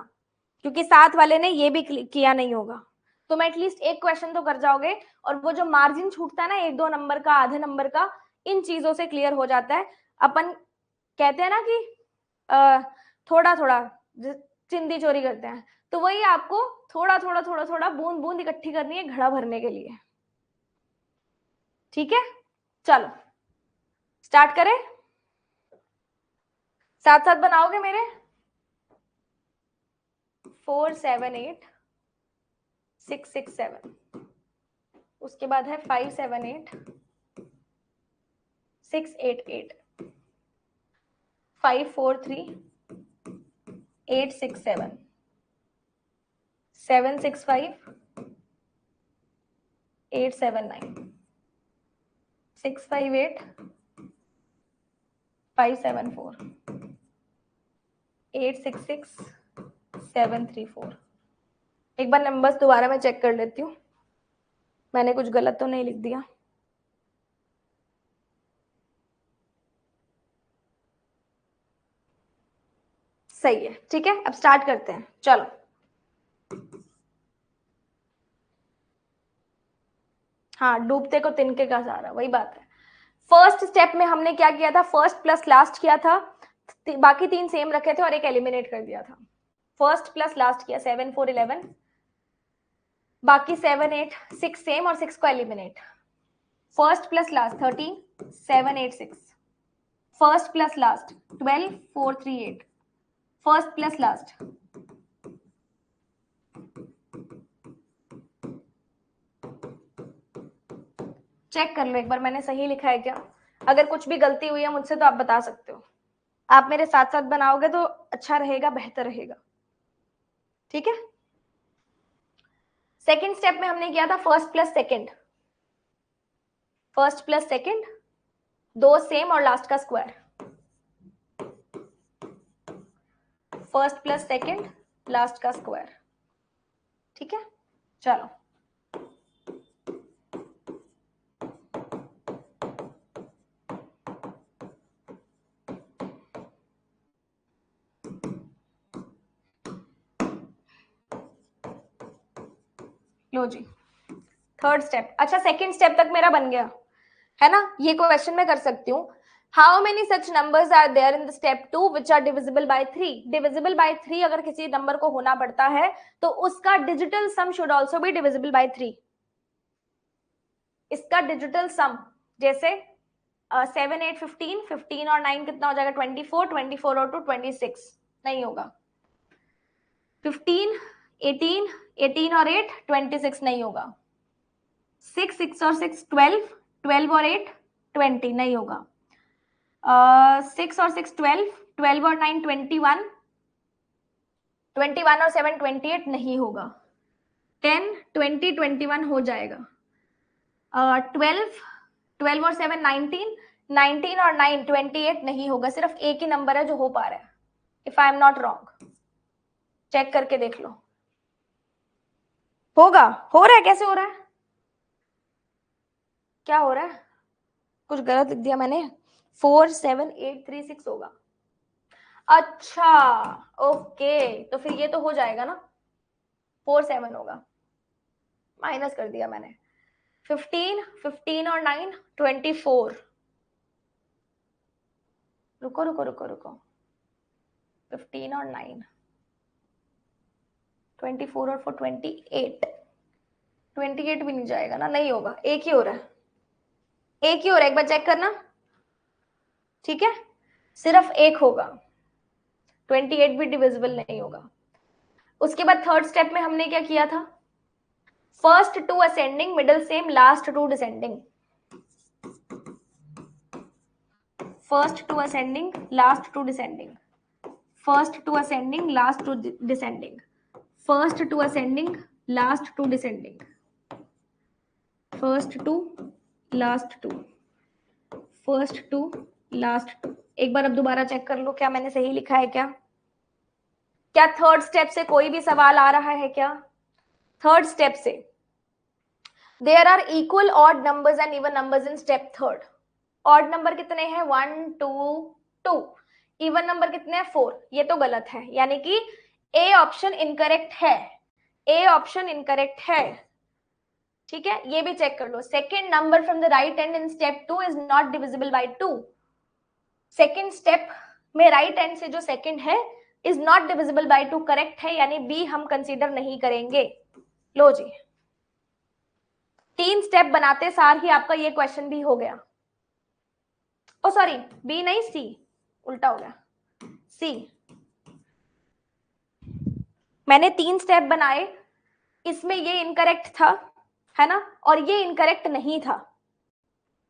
A: क्योंकि साथ वाले ने ये भी किया नहीं होगा, तो मैं एटलीस्ट एक क्वेश्चन तो कर जाओगे। और वो जो मार्जिन छूटता है ना, 1-2 नंबर का, आधे नंबर का, इन चीजों से क्लियर हो जाता है। अपन कहते हैं ना कि थोड़ा थोड़ा चिंदी चोरी करते हैं, तो वही आपको थोड़ा थोड़ा थोड़ा थोड़ा बूंद बूंद इकट्ठी करनी है घड़ा भरने के लिए। ठीक है, चलो स्टार्ट करें, साथ साथ बनाओगे मेरे। 4 7 8 6 6 7, उसके बाद है 5 7 8 6 8 8, 5 4 3 8 6 7, 7 6 5 8 7 9, 6 5 8 5 7 4, 8 6 6 7 3 4। एक बार नंबर्स दोबारा मैं चेक कर लेती हूँ, मैंने कुछ गलत तो नहीं लिख दिया। सही है, ठीक है। अब स्टार्ट करते हैं, चलो। हाँ, डूबते को तिनके का सहारा, वही बात है। फर्स्ट स्टेप में हमने क्या किया था, फर्स्ट प्लस लास्ट किया था, बाकी तीन सेम रखे थे और एक एलिमिनेट कर दिया था। फर्स्ट प्लस लास्ट किया, 7 4 11, बाकी 7 8 6 सेम और 6 को eliminate. First plus last 13 7 8 6, first plus last 12 4 3 8, first plus last check कर लो एक बार मैंने सही लिखा है क्या। अगर कुछ भी गलती हुई है मुझसे तो आप बता सकते हो। आप मेरे साथ साथ बनाओगे तो अच्छा रहेगा, बेहतर रहेगा, ठीक है। सेकंड स्टेप में हमने किया था first plus second, first plus second, दो सेम और लास्ट का square. First plus second, last का स्क्वायर, ठीक है। चलो, लो जी, थर्ड स्टेप। अच्छा, सेकंड स्टेप तक मेरा बन गया है ना। ये क्वेश्चन मैं कर सकती हूँ, how many such numbers are there in the step 2 which are divisible by 3। Divisible by 3 अगर किसी नंबर को होना पड़ता है तो उसका digital sum should also be divisible by 3। इसका डिजिटल सम जैसे 7 8 15, 15 और 9 कितना हो जाएगा 24, 24 और 2 26, नहीं होगा। 15 18, 18 और 8 26 नहीं होगा। 6 6 और 6 12, 12 और 8 20 नहीं होगा। 6 और 6 12, 12 और 9 21, 21 और 7 28 नहीं होगा। 10 20 21 हो जाएगा। 12, 12 और 7 19, 19 और 9 28 नहीं होगा। सिर्फ एक ही नंबर है जो हो पा रहा है, if I am not wrong. Check करके देख लो, होगा, हो रहा है, कैसे हो रहा है, क्या हो रहा है, कुछ गलत लिख दिया मैंने। 4 7 8 3 6 होगा। अच्छा, ओके, तो फिर ये तो हो जाएगा ना, 4 7 होगा, माइनस कर दिया मैंने। 15 15 और 9 24, रुको रुको रुको रुको, 15 और 9 24 और 4 28, 28 भी नहीं जाएगा ना, नहीं होगा, एक ही हो रहा है, एक ही हो रहा है, एक बार चेक करना, ठीक है। सिर्फ एक होगा, 28 भी डिविजिबल नहीं होगा। उसके बाद थर्ड स्टेप में हमने क्या किया था, first two ascending, middle same, last two descending. First two ascending, last two descending, first two ascending, last two descending, first two ascending, last two descending, first two, last two, first two, last two. एक बार अब दोबारा check कर लो क्या मैंने सही लिखा है क्या। क्या थर्ड स्टेप से कोई भी सवाल आ रहा है क्या। थर्ड स्टेप से there are equal odd numbers and even numbers in step third. Odd number कितने हैं 1 2 2, इवन नंबर कितने हैं 4। ये तो गलत है, यानी कि ए ऑप्शन इनकरेक्ट है, ए ऑप्शन इनकरेक्ट है, ठीक है। ये भी चेक कर लो, second number from the right end in step 2 is not divisible by 2। Second step में राइट एंड से जो सेकेंड है is not divisible by 2 correct है, यानी बी हम कंसीडर नहीं करेंगे। लो जी, तीन स्टेप बनाते सार ही आपका ये क्वेश्चन भी हो गया। ओ सॉरी, बी नहीं सी, उल्टा हो गया, सी। मैंने तीन स्टेप बनाए, इसमें ये इनकरेक्ट था, है ना, और ये इनकरेक्ट नहीं था,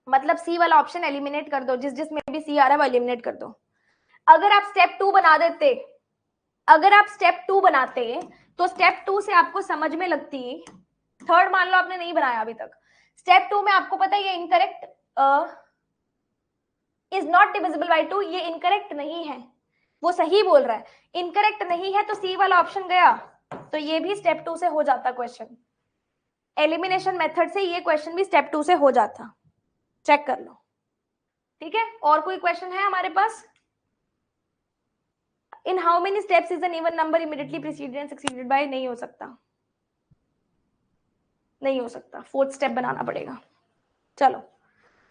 A: मतलब सी वाला ऑप्शन एलिमिनेट कर दो, जिस जिसमें भी सी आ रहा है वो एलिमिनेट कर दो। अगर आप स्टेप 2 बना देते, अगर आप स्टेप 2 बनाते तो स्टेप 2 से आपको समझ में लगती, थर्ड मान लो आपने नहीं बनाया अभी तक, स्टेप 2 में आपको पता है ये incorrect is not divisible by 2, ये इनकरेक्ट नहीं है, वो सही बोल रहा है, इनकरेक्ट नहीं है, तो सी वाला ऑप्शन गया, तो ये भी स्टेप 2 से हो जाता क्वेश्चन। एलिमिनेशन मेथड से ये क्वेश्चन भी स्टेप 2 से हो जाता, चेक कर लो, ठीक है। और कोई क्वेश्चन है हमारे पास, in how many steps is an even number immediately preceded and succeeded by? नहीं हो सकता, नहीं हो सकता, फोर्थ स्टेप बनाना पड़ेगा। चलो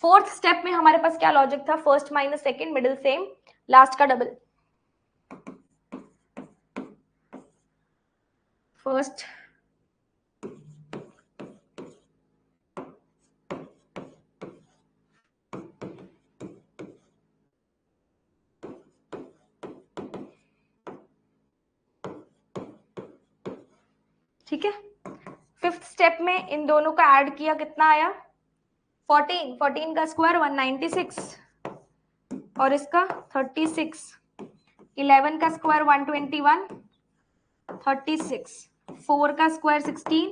A: फोर्थ स्टेप में हमारे पास क्या लॉजिक था? First minus second, middle same, last का डबल। फर्स्ट ठीक है। फिफ्थ स्टेप में इन दोनों का ऐड किया, कितना आया? 14, 14 का स्क्वायर 196 और इसका 36, 11 का स्क्वायर 121, 36, 4 का स्क्वायर 16,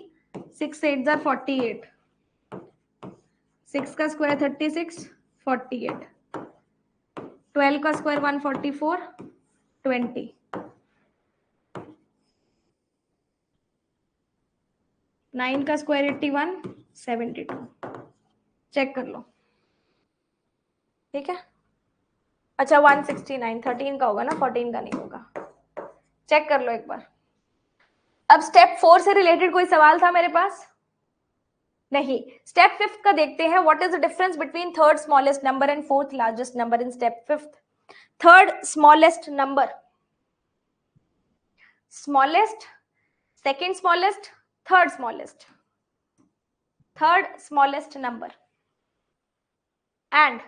A: 6 8 जार 48, 6 का स्क्वायर 36, 48, 12 का स्क्वायर 144, 20, 9 का स्क्वायर 81, 72। चेक कर लो, ठीक है। अच्छा 169, 13 का होगा ना, 14 का नहीं होगा। चेक कर लो एक बार। अब स्टेप 4 से रिलेटेड कोई सवाल था मेरे पास? नहीं। स्टेप फिफ्थ का देखते हैं। What is the difference between third smallest number and fourth largest number in step fifth? Third smallest number, smallest, second smallest, third smallest, third smallest number and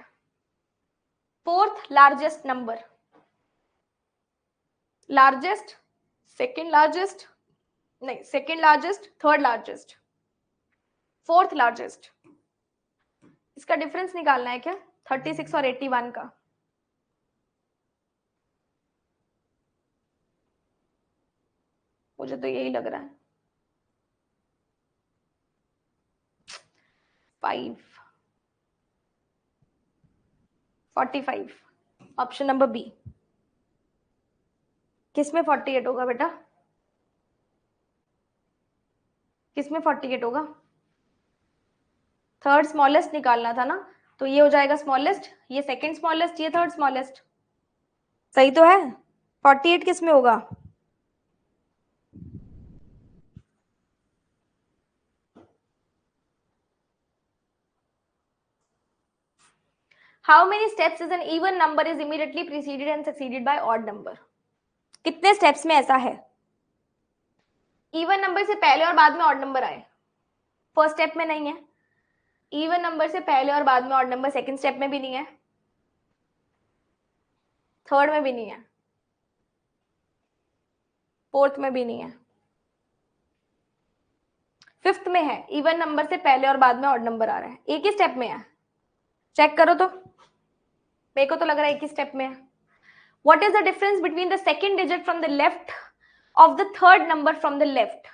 A: fourth largest number, largest, second largest, नहीं second largest, third largest, fourth largest. इसका difference निकालना है क्या? 36 और 81 का। मुझे तो यही लग रहा है 5, 45, ऑप्शन नंबर बी। किसमें 48 होगा बेटा? किसमें 48 होगा? थर्ड स्मॉलेस्ट निकालना था ना, तो ये हो जाएगा स्मॉलेस्ट, ये सेकंड स्मॉलेस्ट, ये थर्ड स्मॉलेस्ट। सही तो है। 48 किसमें होगा? How many steps is an even number is immediately preceded and succeeded bye odd number? कितने स्टेप्स में ऐसा है? इवन नंबर से पहले और बाद में ऑड नंबर आए, फर्स्ट स्टेप में नहीं है। इवन नंबर से पहले और बाद में ऑड नंबर सेकंड स्टेप में भी नहीं है, थर्ड में भी नहीं है, फोर्थ में भी नहीं है, फिफ्थ में है। इवन नंबर से पहले और बाद में ऑड नंबर आ रहा है, एक ही स्टेप में है। चेक करो तो, मेरे को तो लग रहा है एक ही स्टेप में है। What is the difference between the second digit from the left of the third number from the left?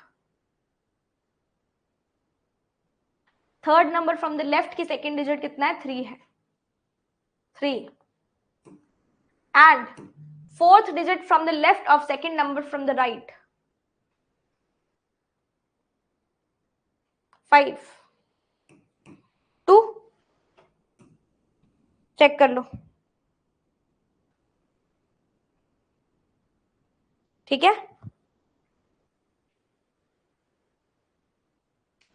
A: थर्ड नंबर फ्रॉम द लेफ्ट की सेकंड डिजिट कितना है? 3 है, 3, and fourth digit from the left of second number from the right 5, 2। Check कर लो, ठीक है।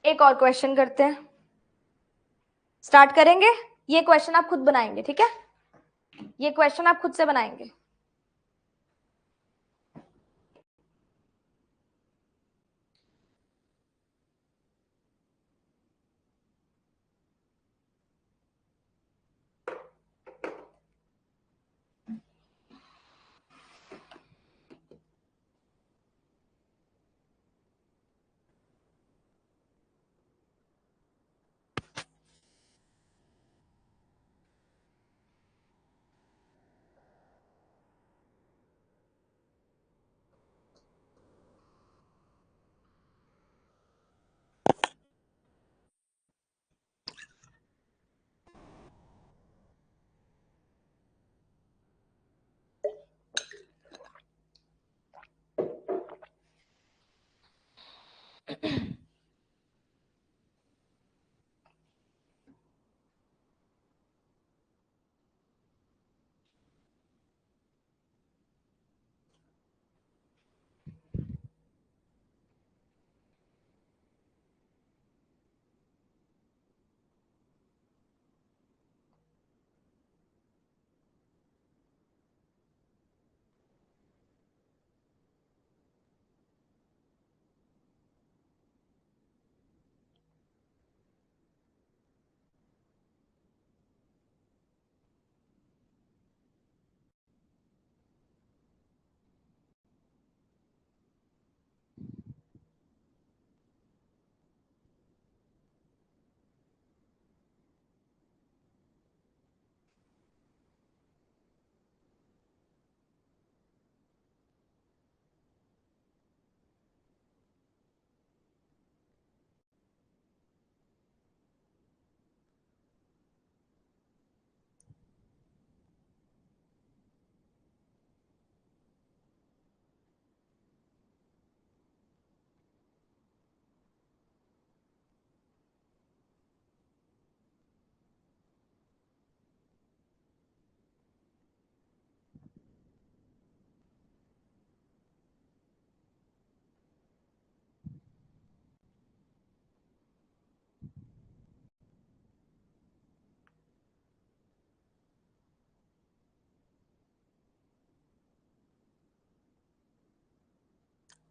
A: एक और क्वेश्चन करते हैं, स्टार्ट करेंगे। ये क्वेश्चन आप खुद बनाएंगे, ठीक है, ये क्वेश्चन आप खुद से बनाएंगे।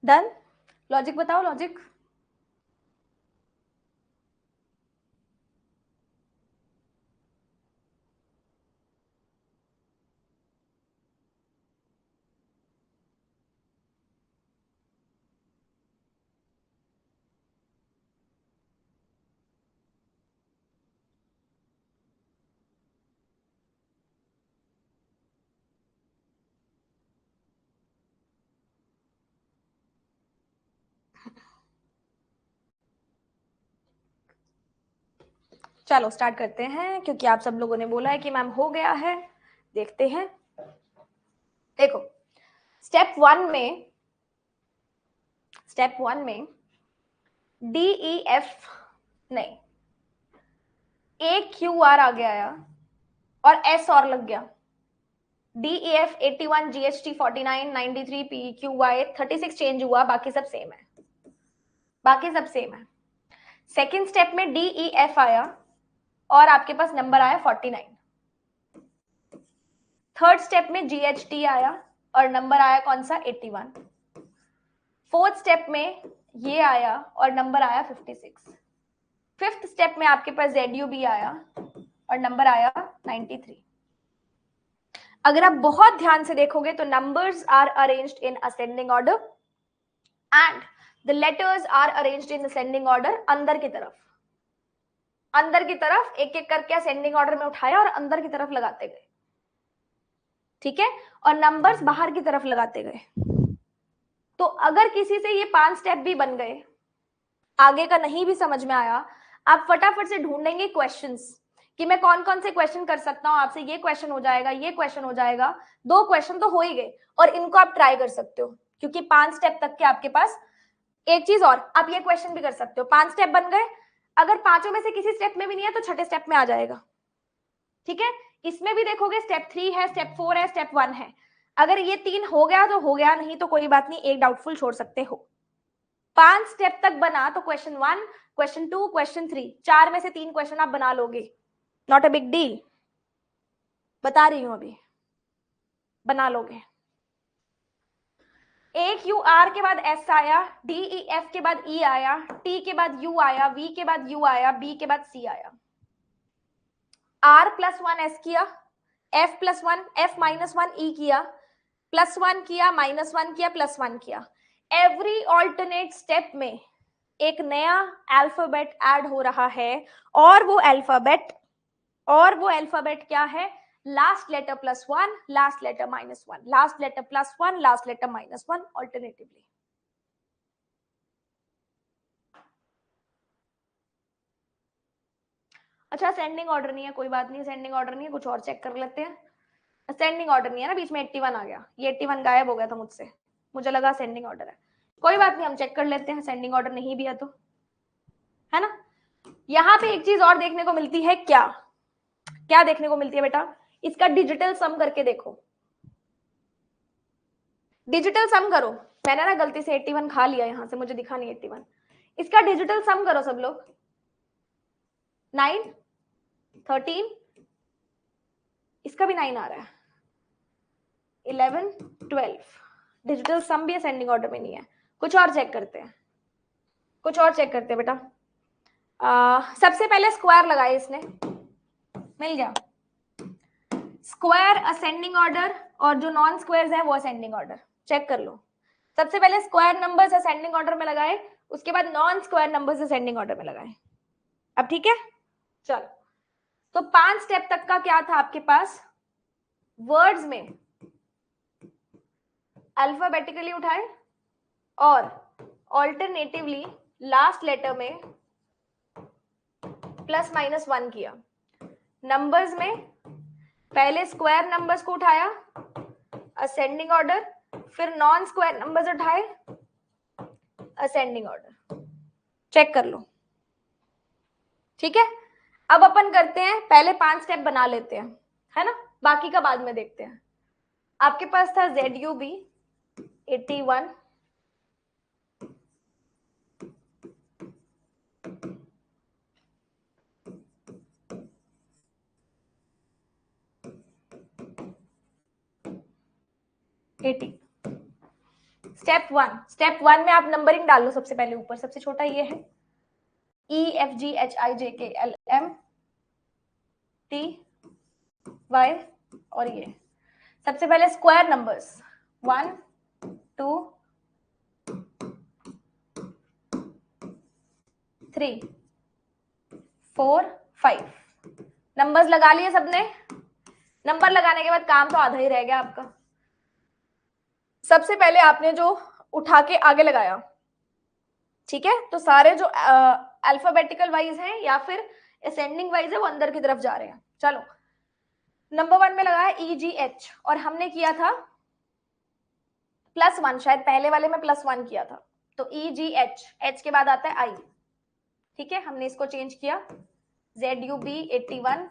A: डन? लॉजिक बताओ, लॉजिक। चलो स्टार्ट करते हैं, क्योंकि आप सब लोगों ने बोला है कि मैम हो गया है। देखते हैं। देखो, स्टेप वन में डी ई एफ नहीं, ए क्यू आर आ गया और एस और लग गया। D E F 81, G H T 49, 93, P Q Y 36 change हुआ, बाकी सब सेम है, बाकी सब सेम है। सेकेंड स्टेप में डी ई एफ आया और आपके पास नंबर आया 49। थर्ड स्टेप में जी एच टी आया और नंबर आया कौन सा, 81। फोर्थ स्टेप में ये आया और नंबर आया 56। फिफ्थ स्टेप में आपके पास ZUB आया और नंबर आया 93। अगर आप बहुत ध्यान से देखोगे तो numbers are arranged in ascending order and the letters are arranged in ascending order. अंदर की तरफ एक एक करके असेंडिंग ऑर्डर में उठाया और अंदर की तरफ लगाते गए, ठीक है, और नंबर्स बाहर की तरफ लगाते गए। तो अगर किसी से ये 5 स्टेप भी बन गए, आगे का नहीं भी समझ में आया, आप फटाफट से ढूंढेंगे क्वेश्चंस कि मैं कौन कौन से क्वेश्चन कर सकता हूं आपसे। ये क्वेश्चन हो जाएगा, ये क्वेश्चन हो जाएगा, 2 क्वेश्चन तो हो ही गए और इनको आप ट्राई कर सकते हो, क्योंकि 5 स्टेप तक के आपके पास। एक चीज और, आप ये क्वेश्चन भी कर सकते हो, 5 स्टेप बन गए, अगर पांचों में से किसी स्टेप में भी नहीं है तो छठे स्टेप में आ जाएगा, ठीक है। इसमें भी देखोगे स्टेप 3 है, स्टेप 4 है, स्टेप 1 है। अगर ये 3 हो गया तो हो गया, नहीं तो कोई बात नहीं, एक डाउटफुल छोड़ सकते हो। 5 स्टेप तक बना तो क्वेश्चन 1, क्वेश्चन 2, क्वेश्चन 3, 4 में से 3 क्वेश्चन आप बना लोगे, नॉट अ बिग डील, बता रही हूं अभी, बना लोगे। ए क्यू आर के बाद एस आया, डी ई एफ के बाद ई आया, टी के बाद यू आया, वी के बाद यू आया, बी के बाद सी आया। आर प्लस वन एस किया, F plus one, F minus one E किया, प्लस वन किया, माइनस वन किया, प्लस वन किया। एवरी ऑल्टरनेट स्टेप में एक नया अल्फाबेट ऐड हो रहा है और वो अल्फाबेट क्या है, last letter plus one, last letter minus one, last letter plus one, last letter minus one, alternatively. अच्छा, असेंडिंग ऑर्डर नहीं है, कोई बात नहीं, असेंडिंग ऑर्डर नहीं है, कुछ और चेक कर लेते हैं। असेंडिंग ऑर्डर नहीं है ना, बीच में 81 आ गया, ये 81 गायब हो गया था मुझसे, मुझे लगा असेंडिंग ऑर्डर है, कोई बात नहीं, हम चेक कर लेते हैं, असेंडिंग ऑर्डर नहीं भी है तो, है ना। यहाँ पे एक चीज और देखने को मिलती है, क्या क्या देखने को मिलती है बेटा, इसका डिजिटल सम करके देखो, डिजिटल सम करो। मैंने ना गलती से 81 खा लिया, यहां से मुझे दिखा नहीं 81, इसका डिजिटल सम करो सब लोग। 9, 13, इसका भी 9 आ रहा है, 11, 12, डिजिटल सम भी असेंडिंग ऑर्डर में नहीं है। कुछ और चेक करते हैं, कुछ और चेक करते हैं बेटा। सबसे पहले स्क्वायर लगाए इसने, मिल गया, स्क्वायर असेंडिंग ऑर्डर और जो नॉन स्क्वायर्स हैं वो असेंडिंग ऑर्डर, चेक कर लो। सबसे पहले स्क्वायर नंबर्स असेंडिंग ऑर्डर में लगाए, उसके बाद non square numbers ascending order में लगाए। अब ठीक है, चलो। तो 5 स्टेप तक का क्या था आपके पास, वर्ड्स में अल्फाबेटिकली उठाए और ऑल्टरनेटिवली लास्ट लेटर में प्लस माइनस वन किया। नंबर्स में पहले स्क्वायर नंबर्स को उठाया असेंडिंग ऑर्डर, फिर नॉन स्क्वायर नंबर्स उठाए असेंडिंग ऑर्डर, चेक कर लो, ठीक है। अब अपन करते हैं, पहले 5 स्टेप बना लेते हैं, है ना, बाकी का बाद में देखते हैं। आपके पास था ZUB 81, स्टेप वन में आप नंबरिंग डाल लो सबसे पहले ऊपर, सबसे छोटा ये है E F G H I J K L M T Y, और ये सबसे पहले स्क्वायर नंबर्स 1 2 3 4 5 नंबर्स लगा लिए सबने। नंबर लगाने के बाद काम तो आधा ही रह गया आपका। सबसे पहले आपने जो उठा के आगे लगाया, ठीक है, तो सारे जो अल्फाबेटिकल वाइज हैं या फिर असेंडिंग वाइज है वो अंदर की तरफ जा रहे हैं। चलो, नंबर 1 में लगाया EGH और हमने किया था +1, शायद पहले वाले में +1 किया था, तो EGH, H के बाद आता है I, ठीक है, हमने इसको चेंज किया ZUB 81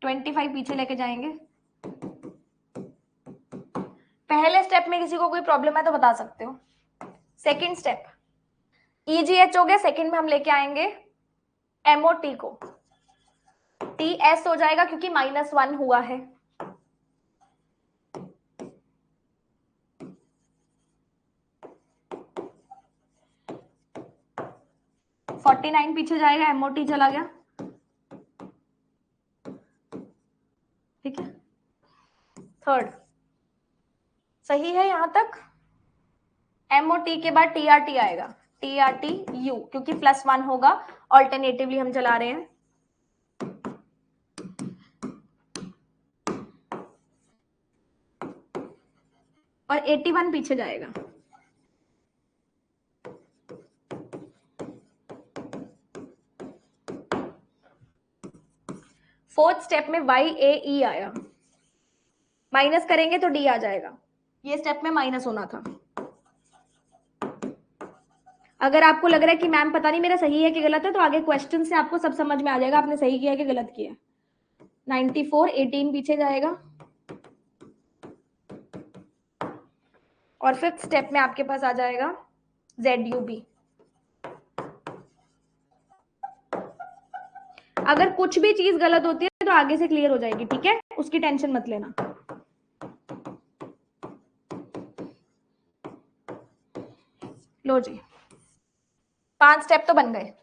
A: 25 पीछे लेके जाएंगे। पहले स्टेप में किसी को कोई प्रॉब्लम है तो बता सकते हो। सेकंड स्टेप EGH हो गया, सेकंड में हम लेके आएंगे MOT को, TS हो जाएगा क्योंकि -1 हुआ है। $49 पीछे जाएगा, MOT चला गया, ठीक है। थर्ड सही है यहां तक। MOT के बाद TRT आएगा, TRTU क्योंकि +1 होगा, ऑल्टरनेटिवली हम चला रहे हैं। और 81 पीछे जाएगा। फोर्थ स्टेप में YAE आया, माइनस करेंगे तो D आ जाएगा, ये स्टेप में माइनस होना था। अगर आपको लग रहा है कि मैम पता नहीं मेरा सही है कि गलत है, तो आगे क्वेश्चन से आपको सब समझ में आ जाएगा आपने सही किया है कि गलत किया है। 94 18 पीछे जाएगा, और फिफ्थ स्टेप में आपके पास आ जाएगा ZUB। अगर कुछ भी चीज गलत होती है तो आगे से क्लियर हो जाएगी, ठीक है, उसकी टेंशन मत लेना। लो जी, 5 स्टेप तो बन गए।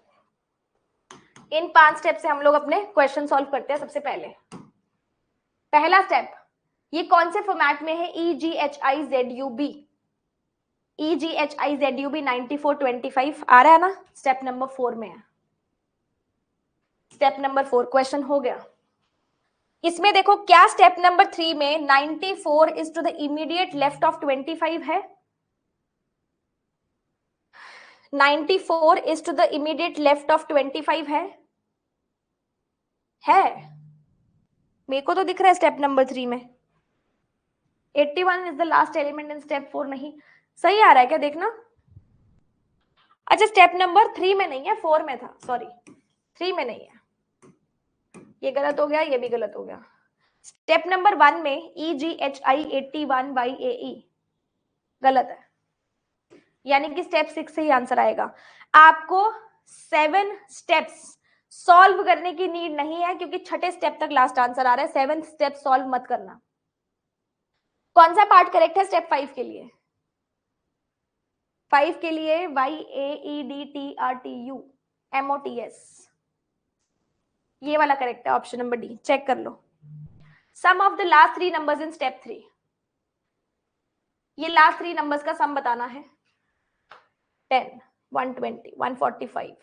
A: इन 5 स्टेप से हम लोग अपने क्वेश्चन सॉल्व करते हैं। सबसे पहले पहला स्टेप, ये कौन से फॉर्मेट में है? EGHIZUB, EGHIZUB 9425 आ रहा है ना, स्टेप नंबर 4 में है। स्टेप नंबर 4 क्वेश्चन हो गया। इसमें देखो क्या स्टेप नंबर 3 में 94 is to the immediate left of 25 है? 94 is to the immediate left of 25 है? मेरे को तो दिख रहा है स्टेप नंबर 3 में 81 is the last element in step 4। नहीं, सही आ रहा है क्या, देखना। अच्छा, स्टेप नंबर 3 में नहीं है, 4 में था, सॉरी 3 में नहीं है, ये गलत हो गया, ये भी गलत हो गया। स्टेप नंबर 1 में EGHI 81 YAE गलत है, यानी कि स्टेप 6 से ही आंसर आएगा। आपको 7 स्टेप्स सॉल्व करने की नीड नहीं है क्योंकि छठे स्टेप तक लास्ट आंसर आ रहा है। 7th स्टेप सॉल्व मत करना। कौन सा पार्ट करेक्ट है स्टेप 5 के लिए? 5 के लिए YAEDTRTU MOTS, ये वाला करेक्ट है, ऑप्शन नंबर डी, चेक कर लो। Sum of the last 3 numbers in step 3, ये लास्ट 3 नंबर्स का सम बताना है। 10 120 145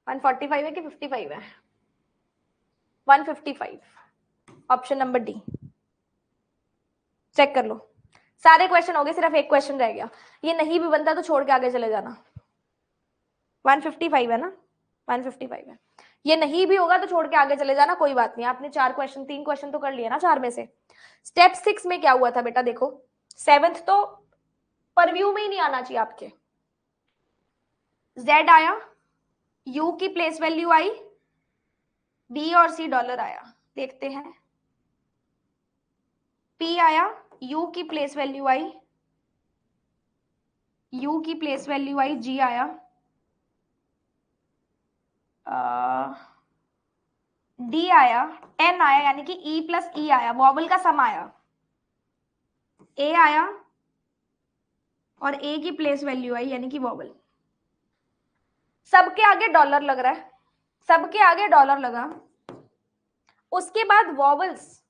A: 145 है कि 55 है? 155, ऑप्शन नंबर डी, चेक कर लो। सारे क्वेश्चन हो गए, सिर्फ एक क्वेश्चन रह गया। ये नहीं भी बनता तो छोड़ के आगे चले जाना। 155 है ना, 155 है। ये नहीं भी होगा तो छोड़ के आगे चले जाना, कोई बात नहीं। आपने 3 क्वेश्चन तो कर लिए ना 4 में से। स्टेप 6 में क्या हुआ था बेटा, देखो 7th तो परव्यू में ही नहीं आना चाहिए आपके। Z आया, U की प्लेस वैल्यू आई, B और C डॉलर आया, देखते हैं। P आया, U की प्लेस वैल्यू आई, U की प्लेस वैल्यू आई, G आया, डी आया, 10 आया, यानी कि ई प्लस ई आया, वॉवल का सम आया, ए आया और ए की प्लेस वैल्यू आई यानी कि वॉवल। सबके आगे डॉलर लग रहा है, सबके आगे डॉलर लगा, उसके बाद वॉवल्स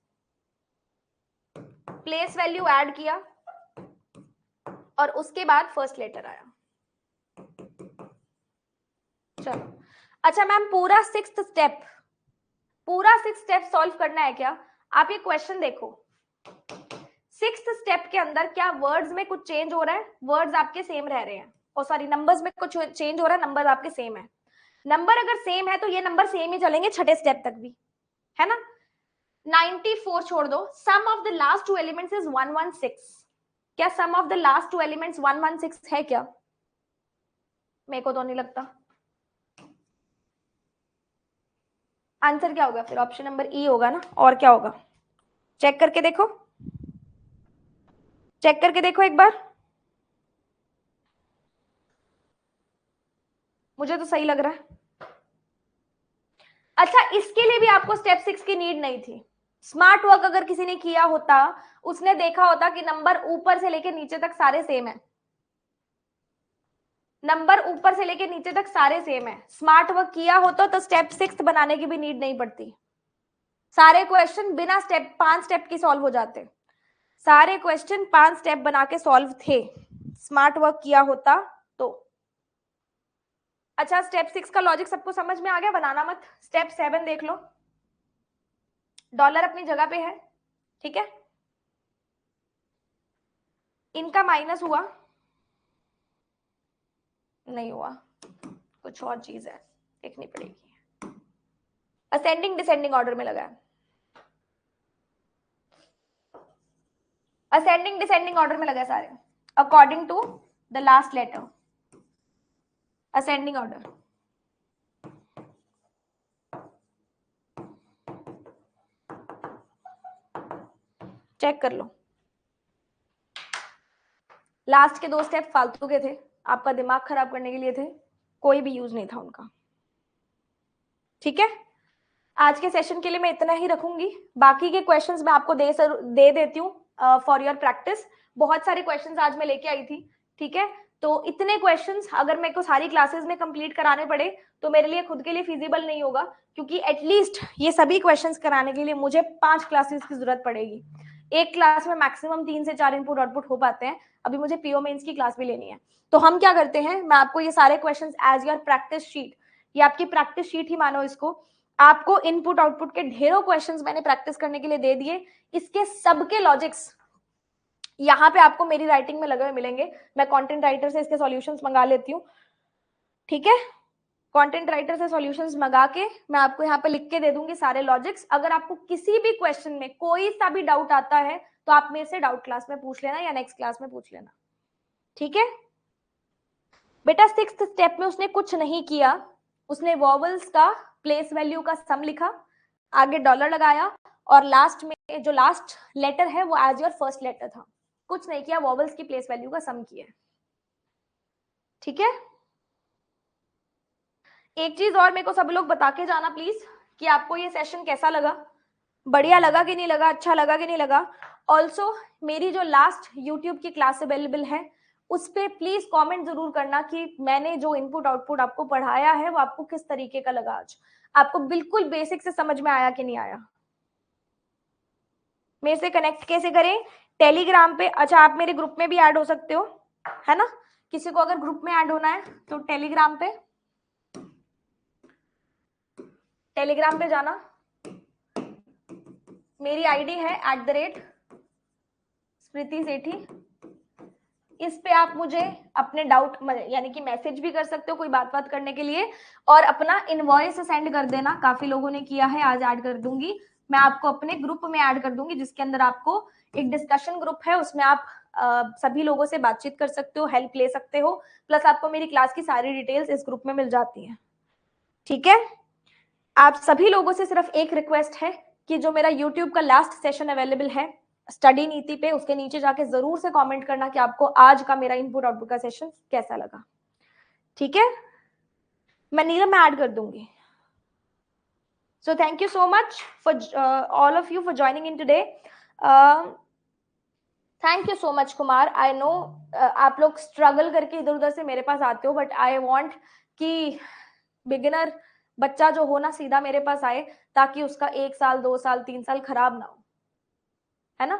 A: प्लेस वैल्यू ऐड किया और उसके बाद फर्स्ट लेटर आया। चलो अच्छा मैम, पूरा सिक्स्थ स्टेप सॉल्व करना है क्या? आप ये क्वेश्चन देखो, सिक्स्थ स्टेप के अंदर क्या वर्ड्स में कुछ चेंज हो रहा है? वर्ड्स आपके सेम रह रहे हैं, और सॉरी नंबर्स में कुछ चेंज हो रहा है, नंबर आपके सेम है। नंबर अगर सेम है तो ये नंबर सेम ही चलेंगे छठे स्टेप तक भी, है ना। 94 छोड़ दो, sum of the last two elements is 116। क्या sum of the last two elements 116 है क्या? मेरे को तो नहीं लगता। आंसर क्या होगा फिर? ऑप्शन नंबर ई होगा ना, और क्या होगा? चेक करके देखो, चेक करके देखो एक बार, मुझे तो सही लग रहा है। अच्छा, इसके लिए भी आपको स्टेप 6 की नीड नहीं थी। स्मार्ट वर्क अगर किसी ने किया होता, उसने देखा होता कि नंबर ऊपर से लेके नीचे तक सारे सेम है, नंबर ऊपर से लेके नीचे तक सारे सेम है। स्मार्ट वर्क किया होता तो स्टेप 6 बनाने की भी नीड नहीं पड़ती, सारे क्वेश्चन बिना स्टेप 5 स्टेप की सॉल्व हो जाते, सारे क्वेश्चन 5 स्टेप बना के सॉल्व थे, स्मार्ट वर्क किया होता तो। अच्छा, स्टेप 6 का लॉजिक सबको समझ में आ गया, बनाना मत। स्टेप 7 देख लो, डॉलर अपनी जगह पे है, ठीक है, इनका माइनस हुआ नहीं हुआ, कुछ और चीज है, देखनी पड़ेगी। असेंडिंग डिसेंडिंग ऑर्डर में लगा है, असेंडिंग डिसेंडिंग ऑर्डर में लगा है सारे, according to the last letter, ascending order. Check कर लो, लास्ट के 2 स्टेप फालतू के थे, आपका दिमाग खराब करने के लिए थे, कोई भी यूज नहीं था उनका, ठीक है। आज के सेशन के लिए मैं इतना ही रखूंगी, बाकी के क्वेश्चंस मैं आपको दे देती हूँ फॉर योर प्रैक्टिस। बहुत सारे क्वेश्चंस आज मैं लेके आई थी, ठीक है। तो इतने क्वेश्चंस अगर मेरे को सारी क्लासेस में कंप्लीट कराने पड़े तो मेरे लिए खुद के लिए फिजिबल नहीं होगा, क्योंकि एटलीस्ट ये सभी क्वेश्चंस कराने के लिए मुझे 5 क्लासेस की जरूरत पड़ेगी। एक क्लास में मैक्सिमम 3 से 4 इनपुट आउटपुट हो पाते हैं, अभी मुझे पीओ मेंस की क्लास भी लेनी है। तो हम क्या करते हैं, मैं आपको ये सारे questions as your practice sheet, ये आपकी प्रैक्टिस शीट ही मानो इसको, आपको इनपुट आउटपुट के ढेरों क्वेश्चंस मैंने प्रैक्टिस करने के लिए दे दिए, इसके सबके लॉजिक्स यहाँ पे आपको मेरी राइटिंग में लगे हुए मिलेंगे। मैं कंटेंट राइटर से इसके सॉल्यूशंस मंगा लेती हूँ, ठीक है, कंटेंट राइटर से सॉल्यूशंस मंगा के मैं आपको यहाँ पे लिख के दे दूंगी सारे लॉजिक्स। अगर आपको किसी भी क्वेश्चन में कोई सा भी डाउट आता है तो आप मेरे से डाउट क्लास में पूछ लेना या नेक्स्ट क्लास में पूछ लेना, ठीक है। बेटा 6th स्टेप में उसने कुछ नहीं किया, उसने वॉवल्स का प्लेस वैल्यू का सम लिखा, आगे डॉलर लगाया, और लास्ट में जो लास्ट लेटर है वो एज योर फर्स्ट लेटर था, कुछ नहीं किया, वॉवल्स की प्लेस वैल्यू का सम किया, ठीक है। एक चीज और मेरे को सब लोग बता के जाना प्लीज कि आपको ये सेशन कैसा लगा, बढ़िया लगा कि नहीं लगा, अच्छा लगा कि नहीं लगा। ऑल्सो मेरी जो लास्ट यूट्यूब की क्लास अवेलेबल है उस पर प्लीज कमेंट जरूर करना कि मैंने जो इनपुट आउटपुट आपको पढ़ाया है वो आपको किस तरीके का लगा, आज आपको बिल्कुल बेसिक से समझ में आया कि नहीं आया। मेरे से कनेक्ट कैसे करें? टेलीग्राम पे, अच्छा आप मेरे ग्रुप में भी ऐड हो सकते हो, है ना, किसी को अगर ग्रुप में ऐड होना है तो टेलीग्राम पे जाना, मेरी आईडी है @स्मृति सेठी, इस पे आप मुझे अपने डाउट यानी कि मैसेज भी कर सकते हो कोई बात करने के लिए, और अपना इनवॉइस सेंड कर देना, काफी लोगों ने किया है, आज ऐड कर दूंगी, मैं आपको अपने ग्रुप में ऐड कर दूंगी जिसके अंदर आपको एक डिस्कशन ग्रुप है, उसमें आप सभी लोगों से बातचीत कर सकते हो, हेल्प ले सकते हो, प्लस आपको मेरी क्लास की सारी डिटेल्स इस ग्रुप में मिल जाती है, ठीक है। आप सभी लोगों से सिर्फ एक रिक्वेस्ट है कि जो मेरा यूट्यूब का लास्ट सेशन अवेलेबल है स्टडी नीति पे, उसके नीचे जाके जरूर से कमेंट करना कि आपको आज का मेरा इनपुट आउटपुट का सेशन कैसा लगा, ठीक है। मैं नीलम में ऐड कर दूंगी, So thank you so much for all of you for joining in today. Thank you so much Kumar. I know आप लोग स्ट्रगल करके इधर उधर से मेरे पास आते हो, बट आई वांट कि बिगिनर बच्चा जो हो ना सीधा मेरे पास आए, ताकि उसका 1 साल 2 साल 3 साल खराब ना हो, है ना.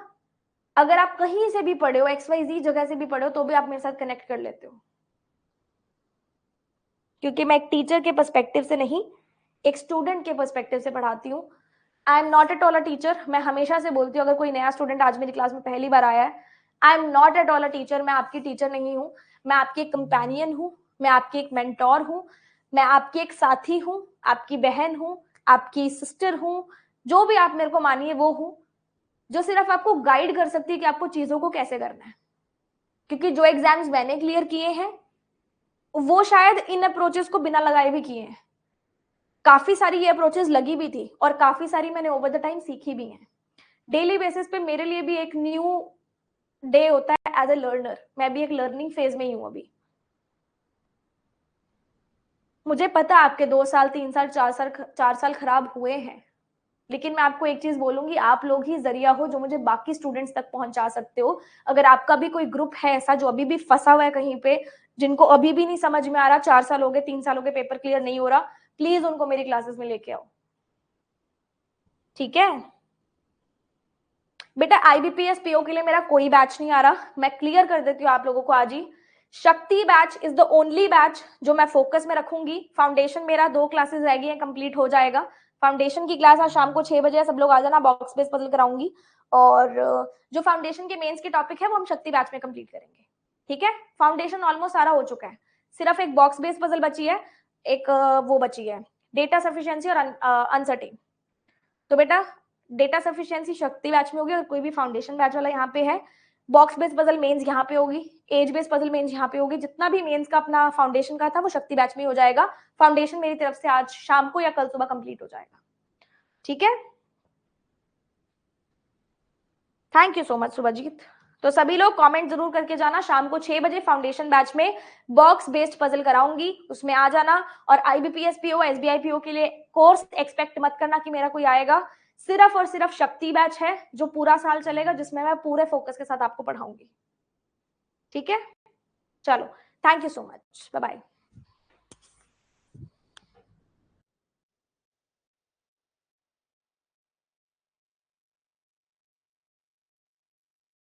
A: अगर आप कहीं से भी पढ़े हो, XYZ जगह से भी पढ़े हो, तो भी आप मेरे साथ कनेक्ट कर लेते हो, क्योंकि मैं एक टीचर के पर्सपेक्टिव से नहीं, एक स्टूडेंट के पर्सपेक्टिव से पढ़ाती हूँ. आई am not at all a teacher. मैं हमेशा से बोलती हूँ, अगर कोई नया स्टूडेंट आज मेरी क्लास में पहली बार आया है, आई am not at all a teacher. मैं आपकी टीचर नहीं हूँ. मैं आपकी एक कंपेनियन हूँ, मैं आपकी एक मेंटोर हूँ, मैं आपकी एक साथी हूँ, आपकी बहन हूँ, आपकी सिस्टर हूँ, जो भी आप मेरे को मानिए वो हूँ, जो सिर्फ आपको गाइड कर सकती है कि आपको चीजों को कैसे करना है. क्योंकि जो एग्जाम्स मैंने क्लियर किए हैं, वो शायद इन अप्रोचेस को बिना लगाए भी किए हैं. काफी सारी ये अप्रोचेस लगी भी थी, और काफी सारी मैंने ओवर द टाइम सीखी भी हैं. डेली बेसिस पे मेरे लिए भी एक न्यू डे होता है एज ए लर्नर. मैं भी एक लर्निंग फेज में ही हूं अभी. मुझे पता आपके 2 साल 3 साल 4 साल खराब हुए हैं, लेकिन मैं आपको एक चीज बोलूंगी, आप लोग ही जरिया हो जो मुझे बाकी स्टूडेंट्स तक पहुंचा सकते हो. अगर आपका भी कोई ग्रुप है ऐसा जो अभी भी फंसा हुआ है कहीं पे, जिनको अभी भी नहीं समझ में आ रहा, 4 साल हो गए, 3 साल हो गए, पेपर क्लियर नहीं हो रहा, प्लीज उनको मेरी क्लासेस में लेके आओ. ठीक है बेटा. IBPS PO के लिए मेरा कोई बैच नहीं आ रहा. मैं क्लियर कर देती हूँ आप लोगों को आज ही. शक्ति batch is the only batch जो मैं फोकस में रखूंगी. फाउंडेशन मेरा 2 क्लासेस रह गई है, कंप्लीट हो जाएगा. फाउंडेशन की क्लास आज शाम को 6 बजे, सब लोग आ जाना. बॉक्स बेस पजल कराऊंगी, और जो फाउंडेशन के मेंस के टॉपिक है वो हम शक्ति बैच में कंप्लीट करेंगे. ठीक है. फाउंडेशन ऑलमोस्ट सारा हो चुका है. सिर्फ एक बॉक्स बेस पजल बची है, एक वो बची है डेटा सफिशिएंसी और अनसर्टेन. तो बेटा डेटा सफिशिएंसी शक्ति बैच में होगी, और कोई भी फाउंडेशन बैच वाला यहाँ पे है. बॉक्स बेस्ड पजल मेंस यहाँ पे होगी, एज बेस्ड पजल मेंस यहाँ पे होगी. जितना भी मेंस का अपना फाउंडेशन का था वो शक्ति बैच में हो जाएगा. फाउंडेशन मेरी तरफ से आज शाम को या कल सुबह कंप्लीट हो जाएगा. ठीक है. Thank you so much Subhajit. तो सभी लोग कमेंट जरूर करके जाना. शाम को 6 बजे फाउंडेशन बैच में बॉक्स बेस्ड पजल कराऊंगी, उसमें आ जाना. और IBPS PO SBI PO के लिए कोर्स एक्सपेक्ट मत करना कि मेरा कोई आएगा. सिर्फ और सिर्फ शक्ति बैच है जो पूरा साल चलेगा, जिसमें मैं पूरे फोकस के साथ आपको पढ़ाऊंगी. ठीक है. चलो, thank you so much. Bye bye.